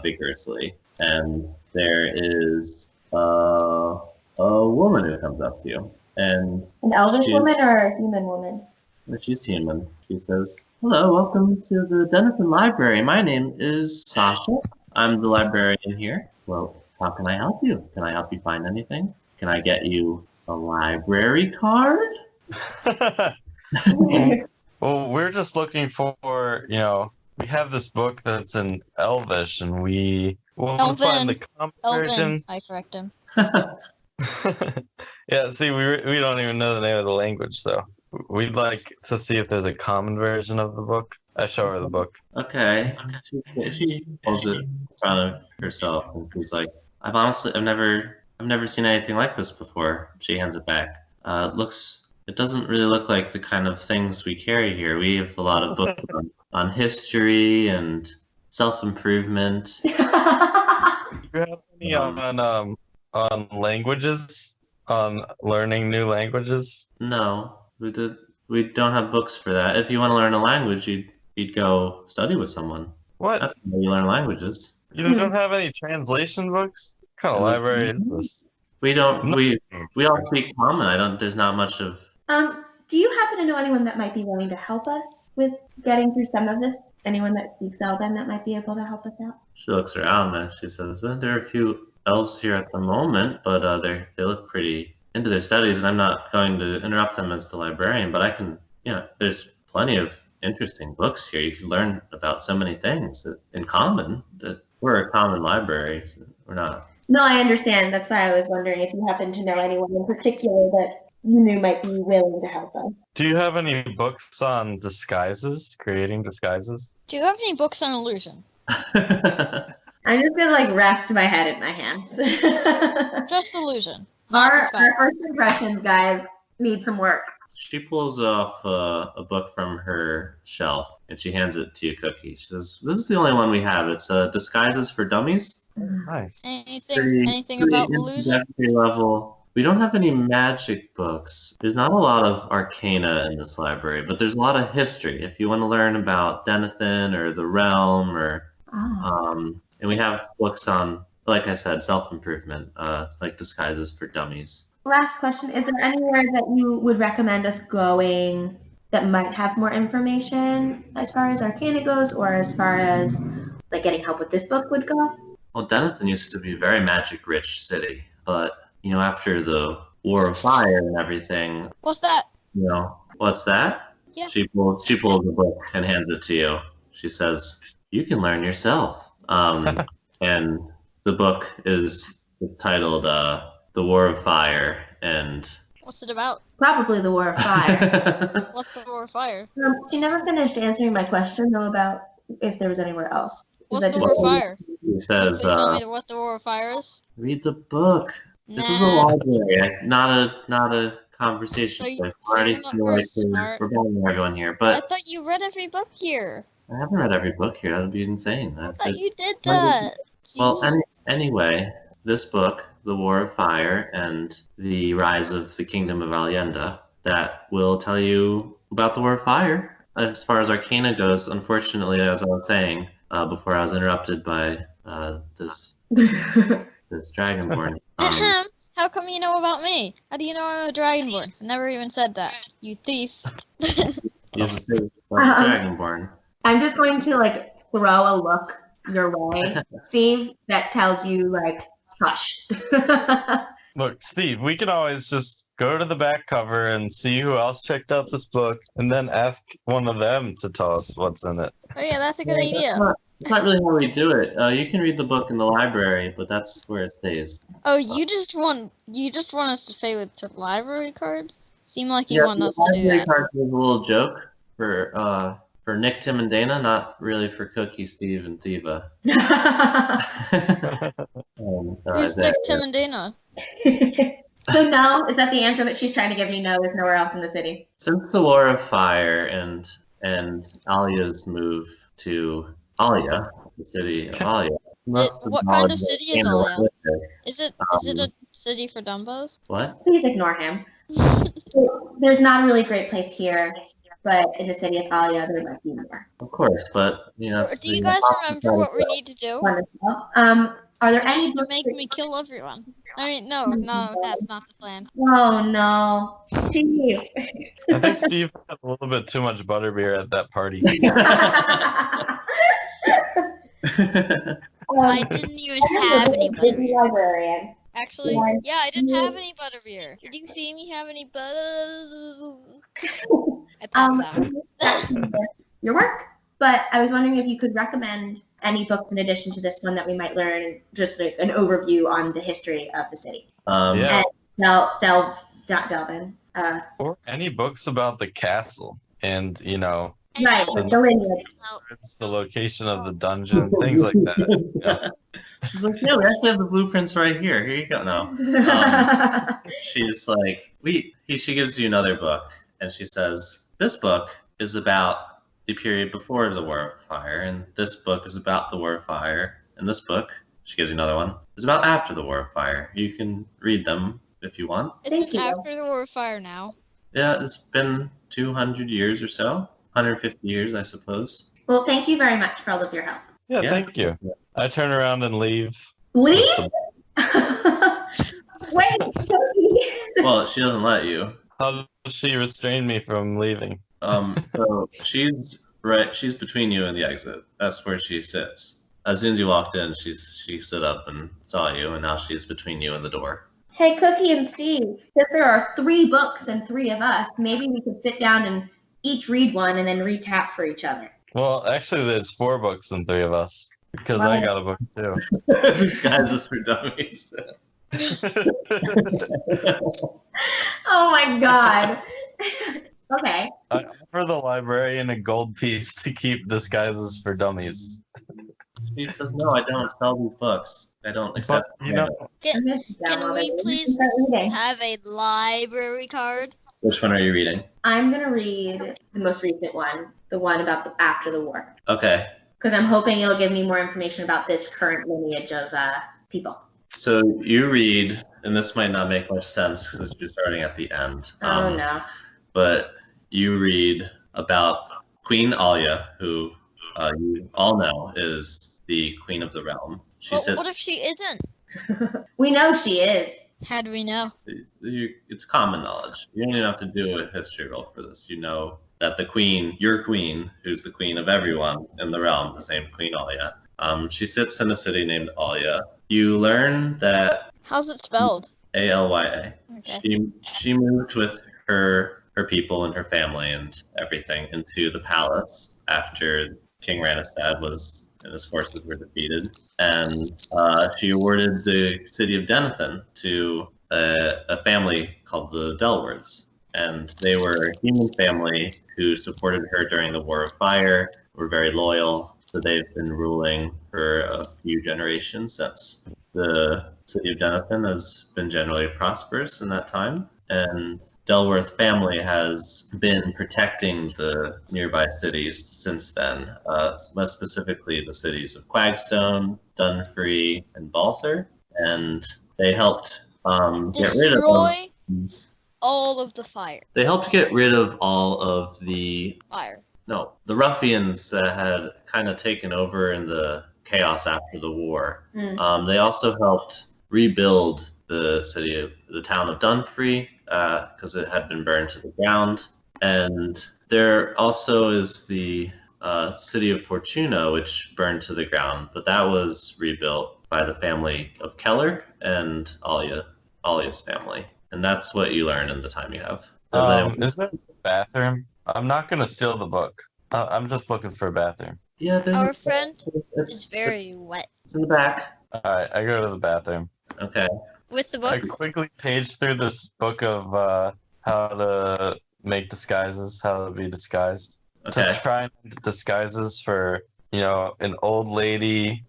vigorously. And there is a woman who comes up to you, and An elvish she's- woman or a human woman? she's human. She says, "Hello, welcome to the Denethen Library. My name is Sasha. I'm the librarian here. Well, how can I help you? Can I help you find anything? Can I get you a library card?" Well, we're just looking for, we have this book that's in Elvish, and we want to find the common Elvin, version. I correct him. Yeah, see, we don't even know the name of the language, so we'd like to see if there's a common version of the book. I show her the book. Okay. She holds it in front of herself, and she's like, I've never seen anything like this before." She hands it back. It doesn't really look like the kind of things we carry here. We have a lot of books on history and self-improvement. Do you have any on languages? On learning new languages? No, we don't have books for that. If you want to learn a language, you'd go study with someone. What? That's how you learn languages. You don't have any translation books? What kind of library is this? We don't. We all speak common. There's not much of. Do you happen to know anyone that might be willing to help us with getting through some of this? Anyone that speaks Elven that might be able to help us out? She looks around and she says, "There are a few elves here at the moment, but they look pretty into their studies, and I'm not going to interrupt them as the librarian. But I can, there's plenty of interesting books here. You can learn about so many things in common. That we're a common library. So we're not." No, I understand. That's why I was wondering if you happen to know anyone in particular that you knew might be willing to help us. Do you have any books on disguises? Creating disguises? Do you have any books on illusion? I'm just gonna rest my head in my hands. Just illusion. our first impressions, guys, need some work. She pulls off a book from her shelf and she hands it to you, Cookie. She says, "This is the only one we have. It's Disguises for Dummies. Nice. Anything about illusion? Introductory level. We don't have any magic books. There's not a lot of arcana in this library, but there's a lot of history. If you want to learn about Denethen or the realm, or and we have books on, like I said, self-improvement, like Disguises for Dummies." Last question. Is there anywhere that you would recommend us going that might have more information as far as Arcana goes, or as far as getting help with this book would go? Well, Denethen used to be a very magic-rich city, but after the War of Fire and everything, What's that? What's that? Yeah. She pulls the book and hands it to you. She says, "You can learn yourself." And the book is titled "The War of Fire," and What's it about? Probably the War of Fire. What's the War of Fire? She never finished answering my question, though, about if there was anywhere else. What's the War of Fire? He says, Please tell me what the War of Fire is. "Read the book. This is a Nah. library, not a conversation So you- place. so I already you're not feel very like smart. we're bothering everyone here, I but thought you read every book here. I haven't read every book here. That would be insane. I thought you did Why did- that. Well, Gee. anyway, this book the War of Fire and the rise of the Kingdom of Alienda that will tell you about the War of Fire. As far as Arcana goes, unfortunately, as I was saying before I was interrupted by this Dragonborn. How come you know about me? How do you know I'm a Dragonborn? I never even said that. You thief. He's a Dragonborn. I'm just going to like throw a look your way, Steve, that tells you like hush. Look, Steve, we can always just go to the back cover and see who else checked out this book, and then ask one of them to tell us what's in it. Oh yeah, that's a good idea. It's not really how we do it. You can read the book in the library, but that's where it stays. Oh, you just want us to play with library cards? Seem like you want us to do library that. cards was a little joke for Nick, Tim, and Dana, not really for Cookie, Steve, and Theeva. Who's Nick, Tim, and Dana? So no, is that the answer that she's trying to give me? No, there's nowhere else in the city. Since the War of Fire and Alia's move to Alia, the city of Alia. What kind of city is Alia? Is it a city for Dumbos? What? Please ignore him. There's not a really great place here, but in the city of Alia, there might be more. Of course, but you know. Do you guys remember what we need to do? Wonderful. Are there any to make me kill everyone? I mean, no, that's not the plan. Oh no, Steve. I think Steve had a little bit too much butterbeer at that party. I didn't even have any butterbeer. Librarian. Actually, yeah, I didn't have any butterbeer. Did you see me have any butter? I passed out. Your work. But I was wondering if you could recommend any books in addition to this one that we might learn, just like an overview on the history of the city. Yeah. And delve in. Or any books about the castle and, you know, Right, the lineage. it's the location of the dungeon, things like that. Yeah. She's like, no, we actually have the blueprints right here. Here you go. No. She's like, she gives you another book, and she says, this book is about the period before the War of Fire, and this book is about the War of Fire, and this book, she gives you another one, is about after the War of Fire. You can read them if you want. It's after the War of Fire now. Yeah, it's been 200 years or so. 150 years, I suppose. Well, thank you very much for all of your help. Yeah, thank you. I turn around and leave. Leave? Wait. Well, she doesn't let you. How does she restrain me from leaving? So she's between you and the exit. That's where she sits. As soon as you walked in, she stood up and saw you, and now she's between you and the door. Hey, Cookie and Steve, if there are 3 books and 3 of us, maybe we could sit down and each read one and then recap for each other. Well, actually, there's 4 books and 3 of us, because I got a book too. Disguises for dummies. Oh my god. Okay. I offer the librarian a gold piece to keep disguises for dummies. She says, no, I don't sell these books. I don't accept But, you know, Can we please have a library card? Which one are you reading? I'm going to read the most recent one, the one about after the war. Okay. Because I'm hoping it'll give me more information about this current lineage of people. So you read, and this might not make much sense because you're starting at the end. Oh, no. But you read about Queen Alia, who you all know is the Queen of the Realm. What if she isn't? We know she is. How do we know? It's common knowledge. You don't even have to do a history roll for this. You know that the queen, your queen, who's the queen of everyone in the realm, the same Queen Alia, she sits in a city named Alia. You learn that... How's it spelled? Alya. Okay. She moved with her people and her family and everything into the palace after King Ranestad and his forces were defeated. And she awarded the city of Denethen to a family called the Delworths. And they were a human family who supported her during the War of Fire, were very loyal. So they've been ruling for a few generations since. The city of Denethen has been generally prosperous in that time. And Delworth family has been protecting the nearby cities since then, most specifically the cities of Quagstone, Dunfree, and Balther. And They helped get rid of. Destroy all of the fire. They helped get rid of all of the Fire. the ruffians that had kind of taken over in the chaos after the war. They also helped rebuild the town of Dunfree because it had been burned to the ground. And there also is the city of Fortuna, which burned to the ground, but that was rebuilt by the family of Keller and Alia's family. And that's what you learn in the time you have. Is there a bathroom? I'm not gonna steal the book. I'm just looking for a bathroom. Yeah, there's Our friend is very wet. It's in the back. Alright, I go to the bathroom. Okay. With the I book. quickly page through this book of how to make disguises, how to be disguised. Okay. To try and make disguises for, an old lady,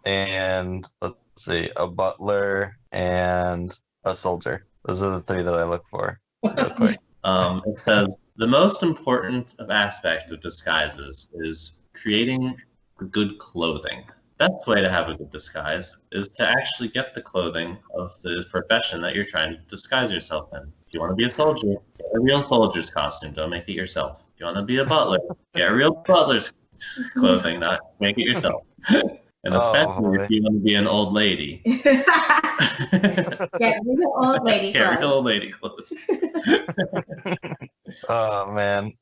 and let's see, a butler and a soldier. Those are the three that I look for. Real quick. It says the most important aspect of disguises is creating good clothing. Best way to have a good disguise is to actually get the clothing of the profession that you're trying to disguise yourself in. If you want to be a soldier, get a real soldier's costume. Don't make it yourself. If you want to be a butler, get a real butler's clothing, not make it yourself. And especially if you want to be an old lady. Get real old lady Get clothes. real old lady clothes. Oh, man.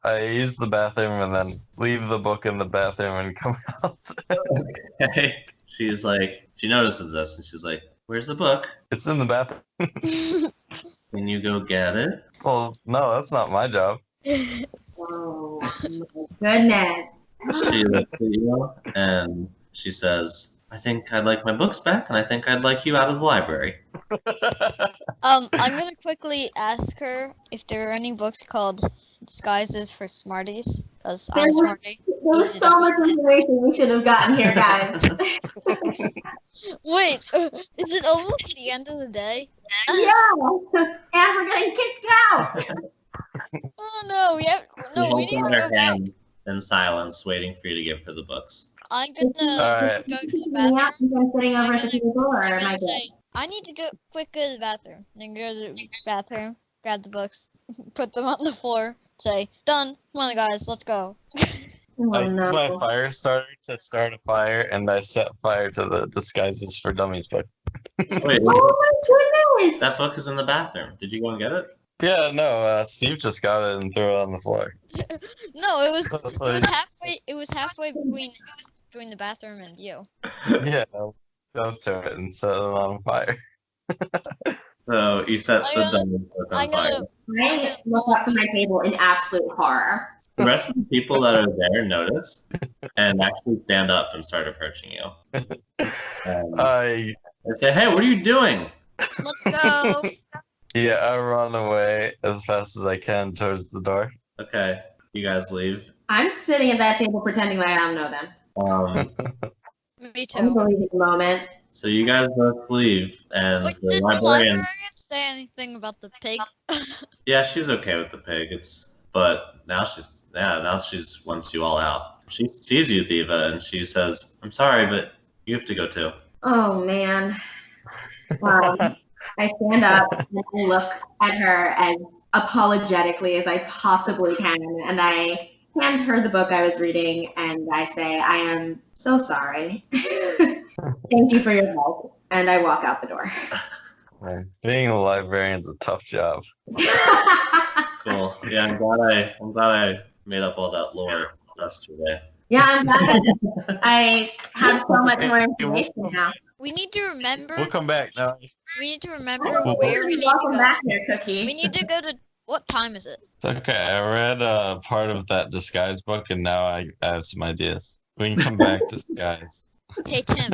I use the bathroom and then leave the book in the bathroom and come out. Okay. She's like, she notices this and she's like, where's the book? It's in the bathroom. Can you go get it? Well, no, that's not my job. Oh my goodness. She looks at you and she says, I think I'd like my books back and I think I'd like you out of the library. I'm gonna quickly ask her if there are any books called Disguises for Smarties, because I'm smarty. There was so much information we should have gotten here, guys. Wait, is it almost the end of the day? Yeah, and we're getting kicked out. Oh no, we She need holds to out her go back. hand in silence, waiting for you to give her the books. I'm gonna Alright. go to the Yeah, bathroom. I'm sitting over at the table, or I'm am I gonna good? say, I need to go to the bathroom. Then go to the bathroom, grab the books, put them on the floor, say, done. Come on, guys, let's go. Oh, I use my no. fire starter to start a fire, and I set fire to the Disguises for Dummies book. Wait, Oh my goodness! that book is in the bathroom. Did you go and get it? Yeah, no, Steve just got it and threw it on the floor. No, it was That's it why- was halfway. It was halfway between the bathroom and you. Yeah, don't throw it and set it on fire. So you set the I'm dummy book on I'm fire. gonna. I look up from my table in absolute horror. The rest of the people that are there notice and actually stand up and start approaching you. I They say, hey, what are you doing? Let's go. I run away as fast as I can towards the door. Okay, you guys leave. I'm sitting at that table pretending like I don't know them. Me too. Unbelievable moment. So you guys both leave, and Wait, the did the librarian. librarian say anything about the pig? Yeah, she's okay with the pig. But now she's wants you all out. She sees you, Theeva, and she says, "I'm sorry, but you have to go too." Oh man. I stand up and I look at her as apologetically as I possibly can, and I hand her the book I was reading, and I say, I am so sorry. Thank you for your help. And I walk out the door. Being a librarian's a tough job. Cool. Yeah, I'm glad I made up all that lore yesterday. Yeah, I'm glad I have so much more information now. We need to remember. We'll come back now. We need to remember where we need to Welcome go. back here, Cookie. We need to go to. What time is it? It's okay. I read part of that disguise book, and now I have some ideas. We can come back disguised. Hey Tim.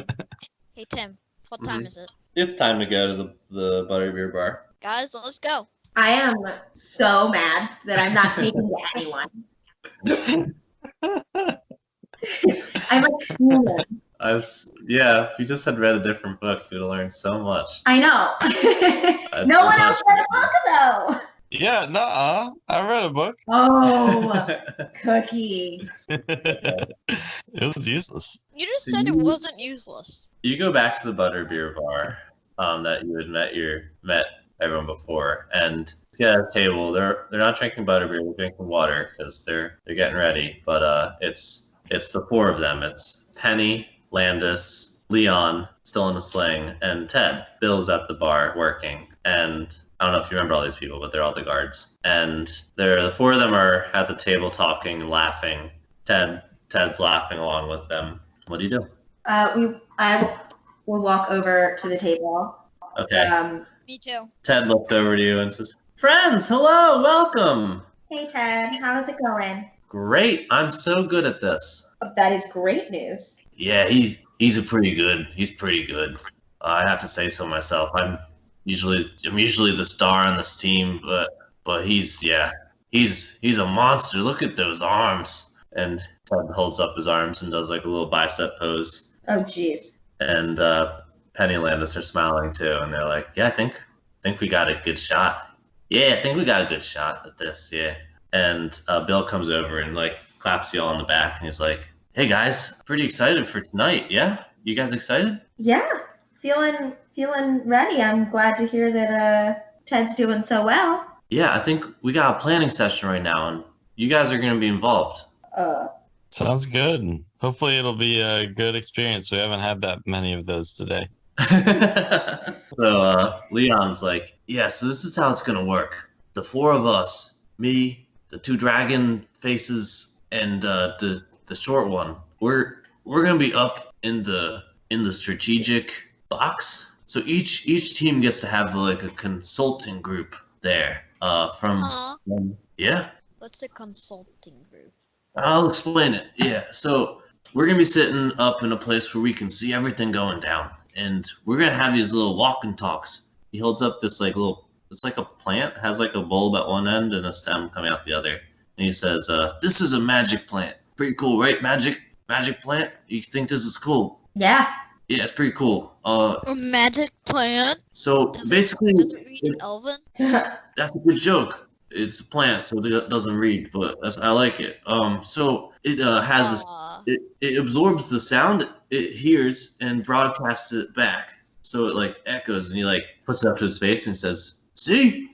Hey Tim. What time is it? It's time to go to the butterbeer bar. Guys, let's go. I am so mad that I'm not speaking to anyone. I'm like, If you just had read a different book, you'd have learned so much. I know. No one else read a book though. Yeah, nuh-uh. I read a book. Oh, Cookie. It was useless. You just said it wasn't useless. you go back to the butterbeer bar that you had met everyone before, and at a table. They're not drinking butterbeer. They're drinking water because they're getting ready. But it's the four of them. It's Penny, Landis, Leon, still in the sling, and Ted. Bill's at the bar working, and I don't know if you remember all these people, but they're all the guards. And the four of them are at the table talking and laughing. Ted's laughing along with them. What do you do? I will walk over to the table. Okay. Me too. Ted looked over to you and says, "Friends, hello, welcome." Hey Ted, how's it going? Great. I'm so good at this. That is great news. Yeah, he's pretty good. He's pretty good. I have to say so myself. I'm usually the star on this team, but he's a monster. Look at those arms. And Ted holds up his arms and does like a little bicep pose. Oh jeez. And Penny and Landis are smiling too, and they're like, "Yeah, I think we got a good shot. Yeah, I think we got a good shot at this. Yeah." And Bill comes over and like claps you all on the back, and he's like, "Hey guys, pretty excited for tonight. Yeah, you guys excited?" Yeah, feeling ready. I'm glad to hear that Ted's doing so well. Yeah, I think we got a planning session right now, and you guys are going to be involved. Sounds good. Hopefully it'll be a good experience. We haven't had that many of those today. So Leon's like, "Yeah, so this is how it's going to work. The four of us, me, the two dragon faces, and the short one, we're going to be up in the strategic box. So each team gets to have like a consulting group there. Yeah, What's a consulting group? I'll explain it. Yeah, so we're gonna be sitting up in a place where we can see everything going down, and we're gonna have these little walk and talks." He holds up this like little, it's like a plant, it has like a bulb at one end and a stem coming out the other, and he says, "This is a magic plant. Pretty cool, right? Magic plant. You think this is cool?" Yeah. Yeah, it's pretty cool. A magic plant? So basically, Does it read Elven? that's a good joke. It's a plant, so it doesn't read, but I like it. So it has this, Aw. it absorbs the sound it hears and broadcasts it back, so it like echoes, and he like puts it up to his face and says, "See,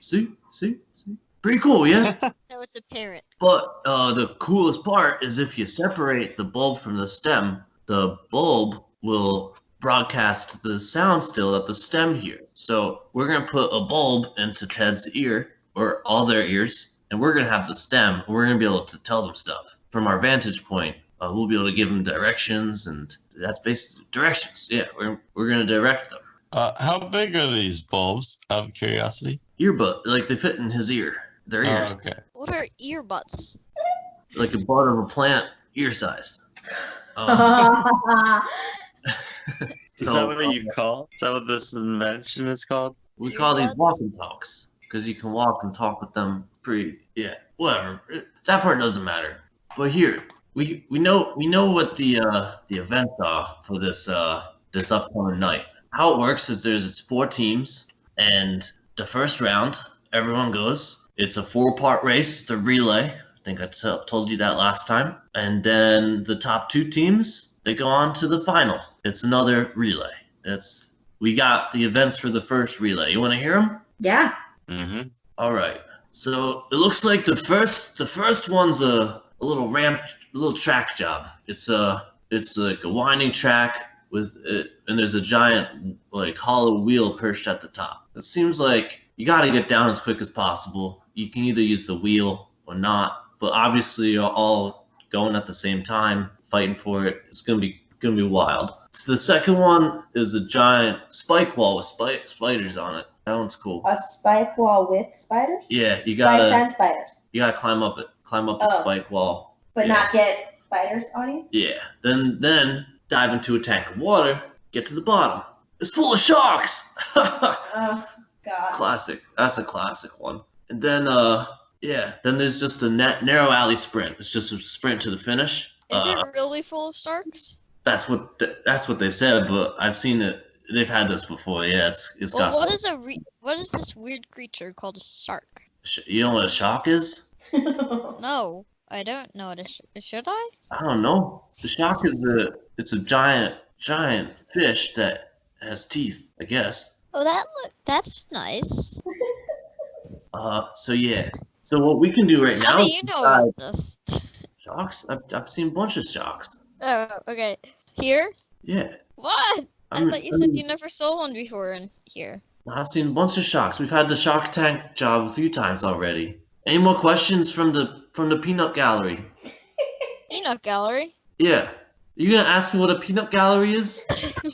pretty cool, yeah." So it's a parrot. But the coolest part is if you separate the bulb from the stem, the bulb will broadcast the sound still that the stem hears. So we're gonna put a bulb into Ted's ear, or all their ears, and we're gonna have the stem, and we're gonna be able to tell them stuff from our vantage point. We'll be able to give them directions, and that's basically directions. Yeah, we're gonna direct them. How big are these bulbs, out of curiosity? Earbud, like they fit in his ear, their ears, Okay. What are earbuds? like a bud of a plant, ear sized. Is that what you call? Is that what this invention is called? We call these Earbuds? walking talks because you can walk and talk with them. Whatever. That part doesn't matter. But here, we know what the events are for this upcoming night. How it works is there's 4 teams, and the first round everyone goes. It's a 4-part race. It's a relay. I think I told you that last time. And then the top 2 teams, they go on to the final. It's another relay. We got the events for the first relay. You want to hear them? Yeah. Mm-hmm. All right. So it looks like the first one's a little track job. It's like a winding track with it, and there's a giant like hollow wheel perched at the top. It seems like you got to get down as quick as possible. You can either use the wheel or not, but obviously you're all going at the same time, fighting for it. It's gonna be wild. So the second one is a giant spike wall with spiders on it. That one's cool. A spike wall with spiders? Yeah, you Spikes gotta and spiders. climb up the Oh. spike wall. But Yeah. not get spiders on you? Yeah. Then dive into a tank of water. Get to the bottom. It's full of sharks. Oh, God. Classic. That's a classic one. And then then there's just a narrow alley sprint. It's just a sprint to the finish. Is it really full of Starks? That's what they said, but I've seen it. They've had this before. Yeah, it's Well, got. what is this weird creature called a Stark? You know what a shark is? No, I don't know what should I? I don't know. The shark is it's a giant giant fish that has teeth, I guess. Oh, that's nice. So yeah. So what we can do right How now do is you know decide- about this? sharks. I've seen a bunch of sharks. Oh, okay. Here? Yeah. What? I I'm- thought you I said mean- you never saw one before in here. I've seen a bunch of sharks. We've had the Shark Tank job a few times already. Any more questions from the peanut gallery? Peanut gallery? Yeah. You gonna ask me what a peanut gallery is?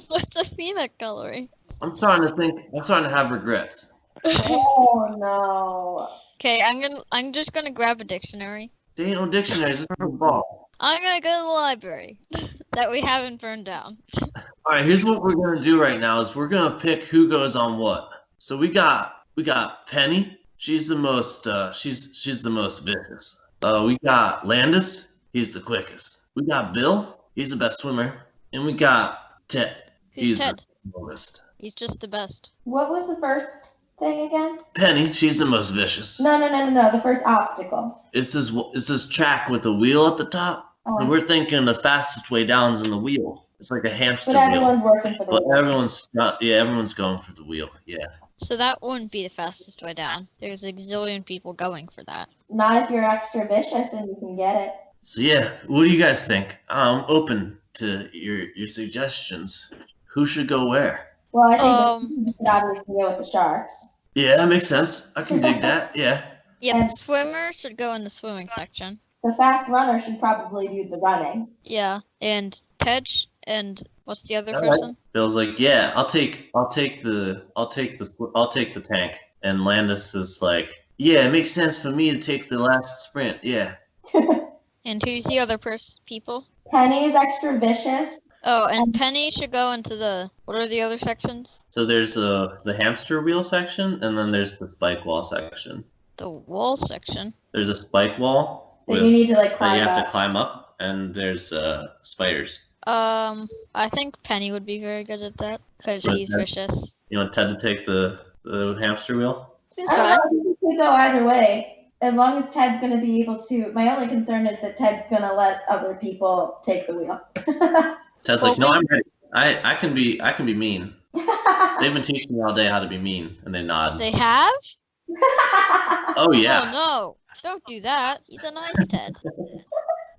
What's a peanut gallery? I'm starting to have regrets. Oh no. Okay, I'm just gonna grab a dictionary. There ain't no dictionaries. This is a ball. I'm gonna go to the library that we haven't burned down. All right. Here's what we're gonna do right now: is we're gonna pick who goes on what. So we got Penny. She's the most she's the most vicious. We got Landis. He's the quickest. We got Bill. He's the best swimmer. And we got Ted. Who's He's Ted? the slowest. He's just the best. What was the first thing again? Penny. She's the most vicious. No. The first obstacle. It's this track with a wheel at the top. And we're thinking the fastest way down is in the wheel. It's like a hamster But wheel. everyone's working for the But wheel. everyone's going for the wheel. Yeah. So that wouldn't be the fastest way down. There's a gazillion people going for that. Not if you're extra vicious and you can get it. So yeah, what do you guys think? I'm open to your suggestions. Who should go where? Well, I think you should obviously go with the sharks. Yeah, that makes sense. I can dig that. Yeah. Yeah, the swimmer should go in the swimming section. The fast runner should probably do the running. Yeah, and Ted and what's the other All right. person? Bill's like, yeah, I'll take the tank. And Landis is like, yeah, it makes sense for me to take the last sprint. Yeah. And who's the other people? Penny is extra vicious. Oh, and Penny should go into the. What are the other sections? So there's the hamster wheel section, and then there's the spike wall section. The wall section. There's a spike wall That you need to like that climb you have up. to climb up, and there's spiders. I think Penny would be very good at that because But he's that- vicious. You want Ted to take the hamster wheel? Seems I don't fine. know. You could go either way. As long as Ted's going to be able to. My only concern is that Ted's going to let other people take the wheel. Ted's Well, like, no, I'm ready. I can be mean. They've been teaching me all day how to be mean, and they nod. They have? Oh yeah. Oh no! Don't do that. He's a nice Ted.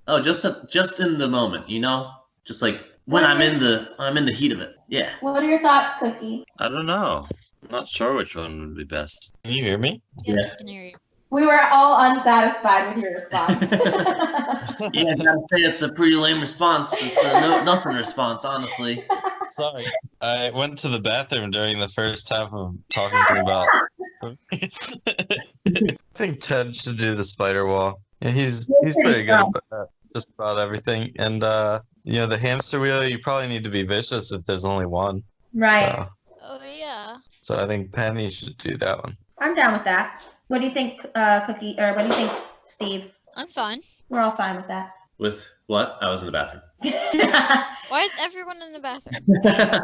Oh, just in the moment, you know, just like when I'm in the heat of it. Yeah. What are your thoughts, Cookie? I don't know. I'm not sure which one would be best. Can you hear me? Yes, Yeah. I can hear you. We were all unsatisfied with your response. Yeah, I gotta say it's a pretty lame response. It's a nothing response, honestly. Sorry. I went to the bathroom during the first half of talking to you about. I think Ted should do the spider wall. Yeah, he's pretty good at just about everything. And the hamster wheel, you probably need to be vicious if there's only one. Right. Oh yeah. So I think Penny should do that one. I'm down with that. What do you think, Cookie? Or what do you think, Steve? I'm fine. We're all fine with that. With what? I was in the bathroom. Why is everyone in the bathroom?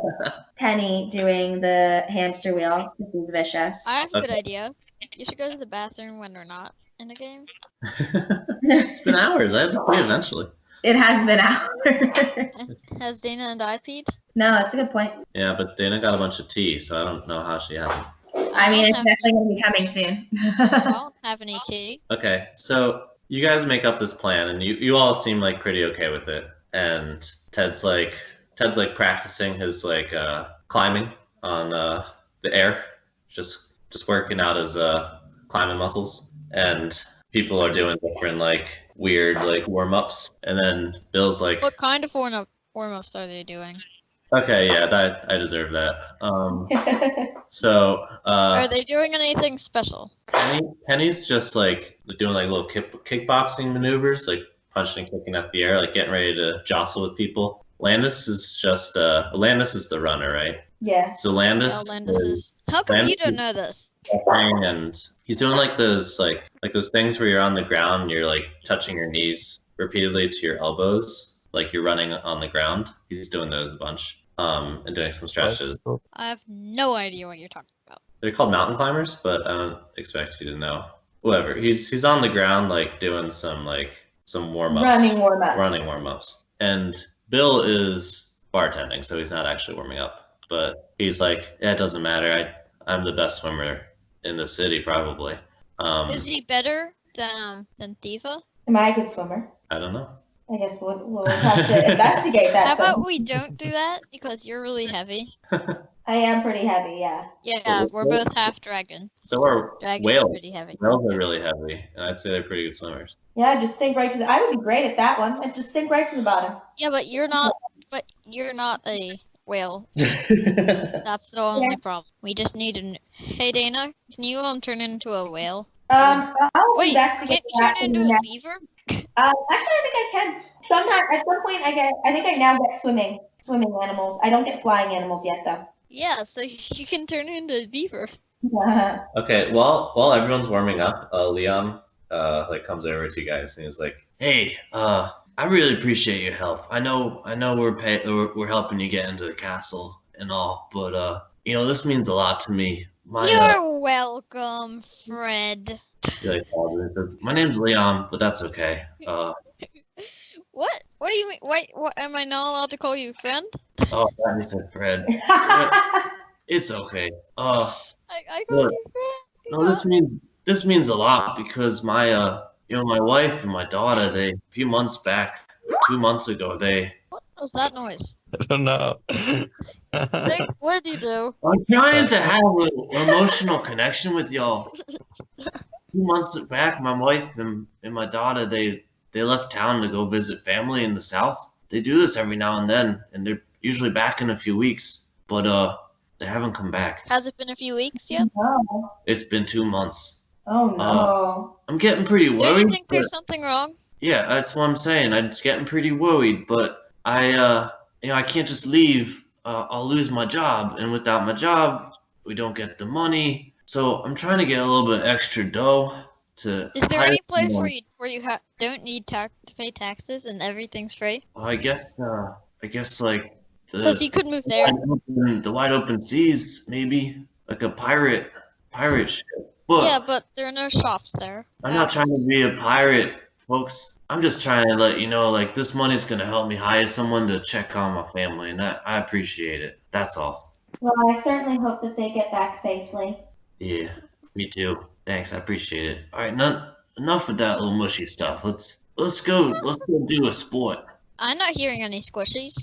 Penny doing the hamster wheel. This is vicious. I have a good Okay. idea. You should go to the bathroom when we're not in the game. It's been hours. I have to pee eventually. It has been hours. Has Dana and I peed? No, that's a good point. Yeah, but Dana got a bunch of tea, so I don't know how she hasn't. I mean, it's don't definitely going to be coming soon. I don't have any tea. Okay, so you guys make up this plan, and you all seem like pretty okay with it. And Ted's like practicing his climbing on the air, just working out his climbing muscles. And people are doing different weird warm ups. And then Bill's like, What kind of warm-ups are they doing? okay, yeah, that I deserve that. So Are they doing anything special? Penny's just doing little kickboxing maneuvers, like punching and kicking up the air, like getting ready to jostle with people. Landis is just Landis is the runner, right? Yeah. So Oh, Landis Landis is. How come Landis you don't is- know this? and he's doing those those things where you're on the ground and you're touching your knees repeatedly to your elbows, like you're running on the ground. He's doing those a bunch, and doing some stretches. I have no idea what you're talking about. They're called mountain climbers, but I don't expect you to know. Whatever. He's on the ground doing some warm ups. Running warm-ups. Running warm ups. And Bill is bartending, so he's not actually warming up. But he's like, yeah, it doesn't matter. I'm the best swimmer in the city, probably. Is he better than Theeva? Am I a good swimmer? I don't know. I guess we'll have to investigate that. How about some. we don't do that because you're really heavy? I am pretty heavy, yeah. Yeah, we're both half dragon. So are Dragons are whales. pretty heavy. Whales are really heavy, and I'd say they're pretty good swimmers. Yeah, just sink right to the. I would be great at that one. I'd just sink right to the bottom. Yeah, but you're not. But you're not a whale. That's the only problem. We just need an. Hey Dana, can you turn into a whale? I'll Wait, investigate can't you that turn in into the a next. beaver? Actually, I think I can. Sometimes, at some point, I think I now get swimming animals. I don't get flying animals yet, though. Yeah, so you can turn into a beaver. Okay, while everyone's warming up, Liam like comes over to you guys and he's like, "Hey, I really appreciate your help. I know we're helping you get into the castle and all, but this means a lot to me. You're welcome, Fred. He like calls and he says, "My name's Liam, but that's okay. What? What do you mean? Wait, what? Am I not allowed to call you friend? Oh, he said Fred. It's okay. I called Look, you friend. No, this means a lot because my my wife and my daughter, they a few months back, 2 months ago, they. What was that noise? I don't know. What did you do? I'm trying to have an emotional connection with y'all. 2 months back, my wife and my daughter, they left town to go visit family in the south. They do this every now and then, and they're usually back in a few weeks. But they haven't come back. Has it been a few weeks yet? No. It's been 2 months. Oh no. I'm getting pretty worried. Do you think but- there's something wrong? Yeah, that's what I'm saying. I'm just getting pretty worried, but I can't just leave. I'll lose my job, and without my job, we don't get the money. So I'm trying to get a little bit extra dough to. Is there hire any place someone. where you don't need to pay taxes and everything's free? Well, I guess like Because you could move there. the wide open seas, maybe like a pirate ship. But Yeah, but there are no shops there. I'm not trying to be a pirate, folks. I'm just trying to let you know, like, this money's gonna help me hire someone to check on my family, and I appreciate it. That's all. Well, I certainly hope that they get back safely. Yeah, me too. Thanks, I appreciate it. All right, enough of that little mushy stuff. Let's go do a sport. I'm not hearing any squishies.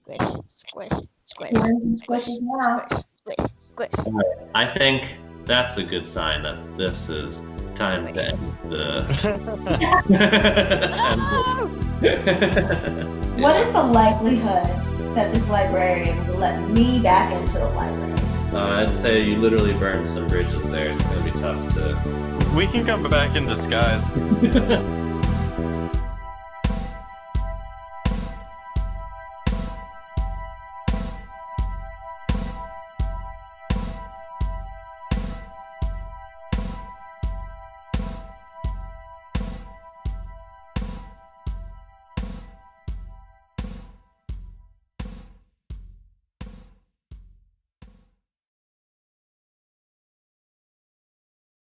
Squish, squish, squish, Hearing squishes now. squish, squish, squish. I think that's a good sign that this is time to end the. No! What is the likelihood that this librarian will let me back into the library? I'd say you literally burned some bridges there. It's gonna be tough to. We can come back in disguise.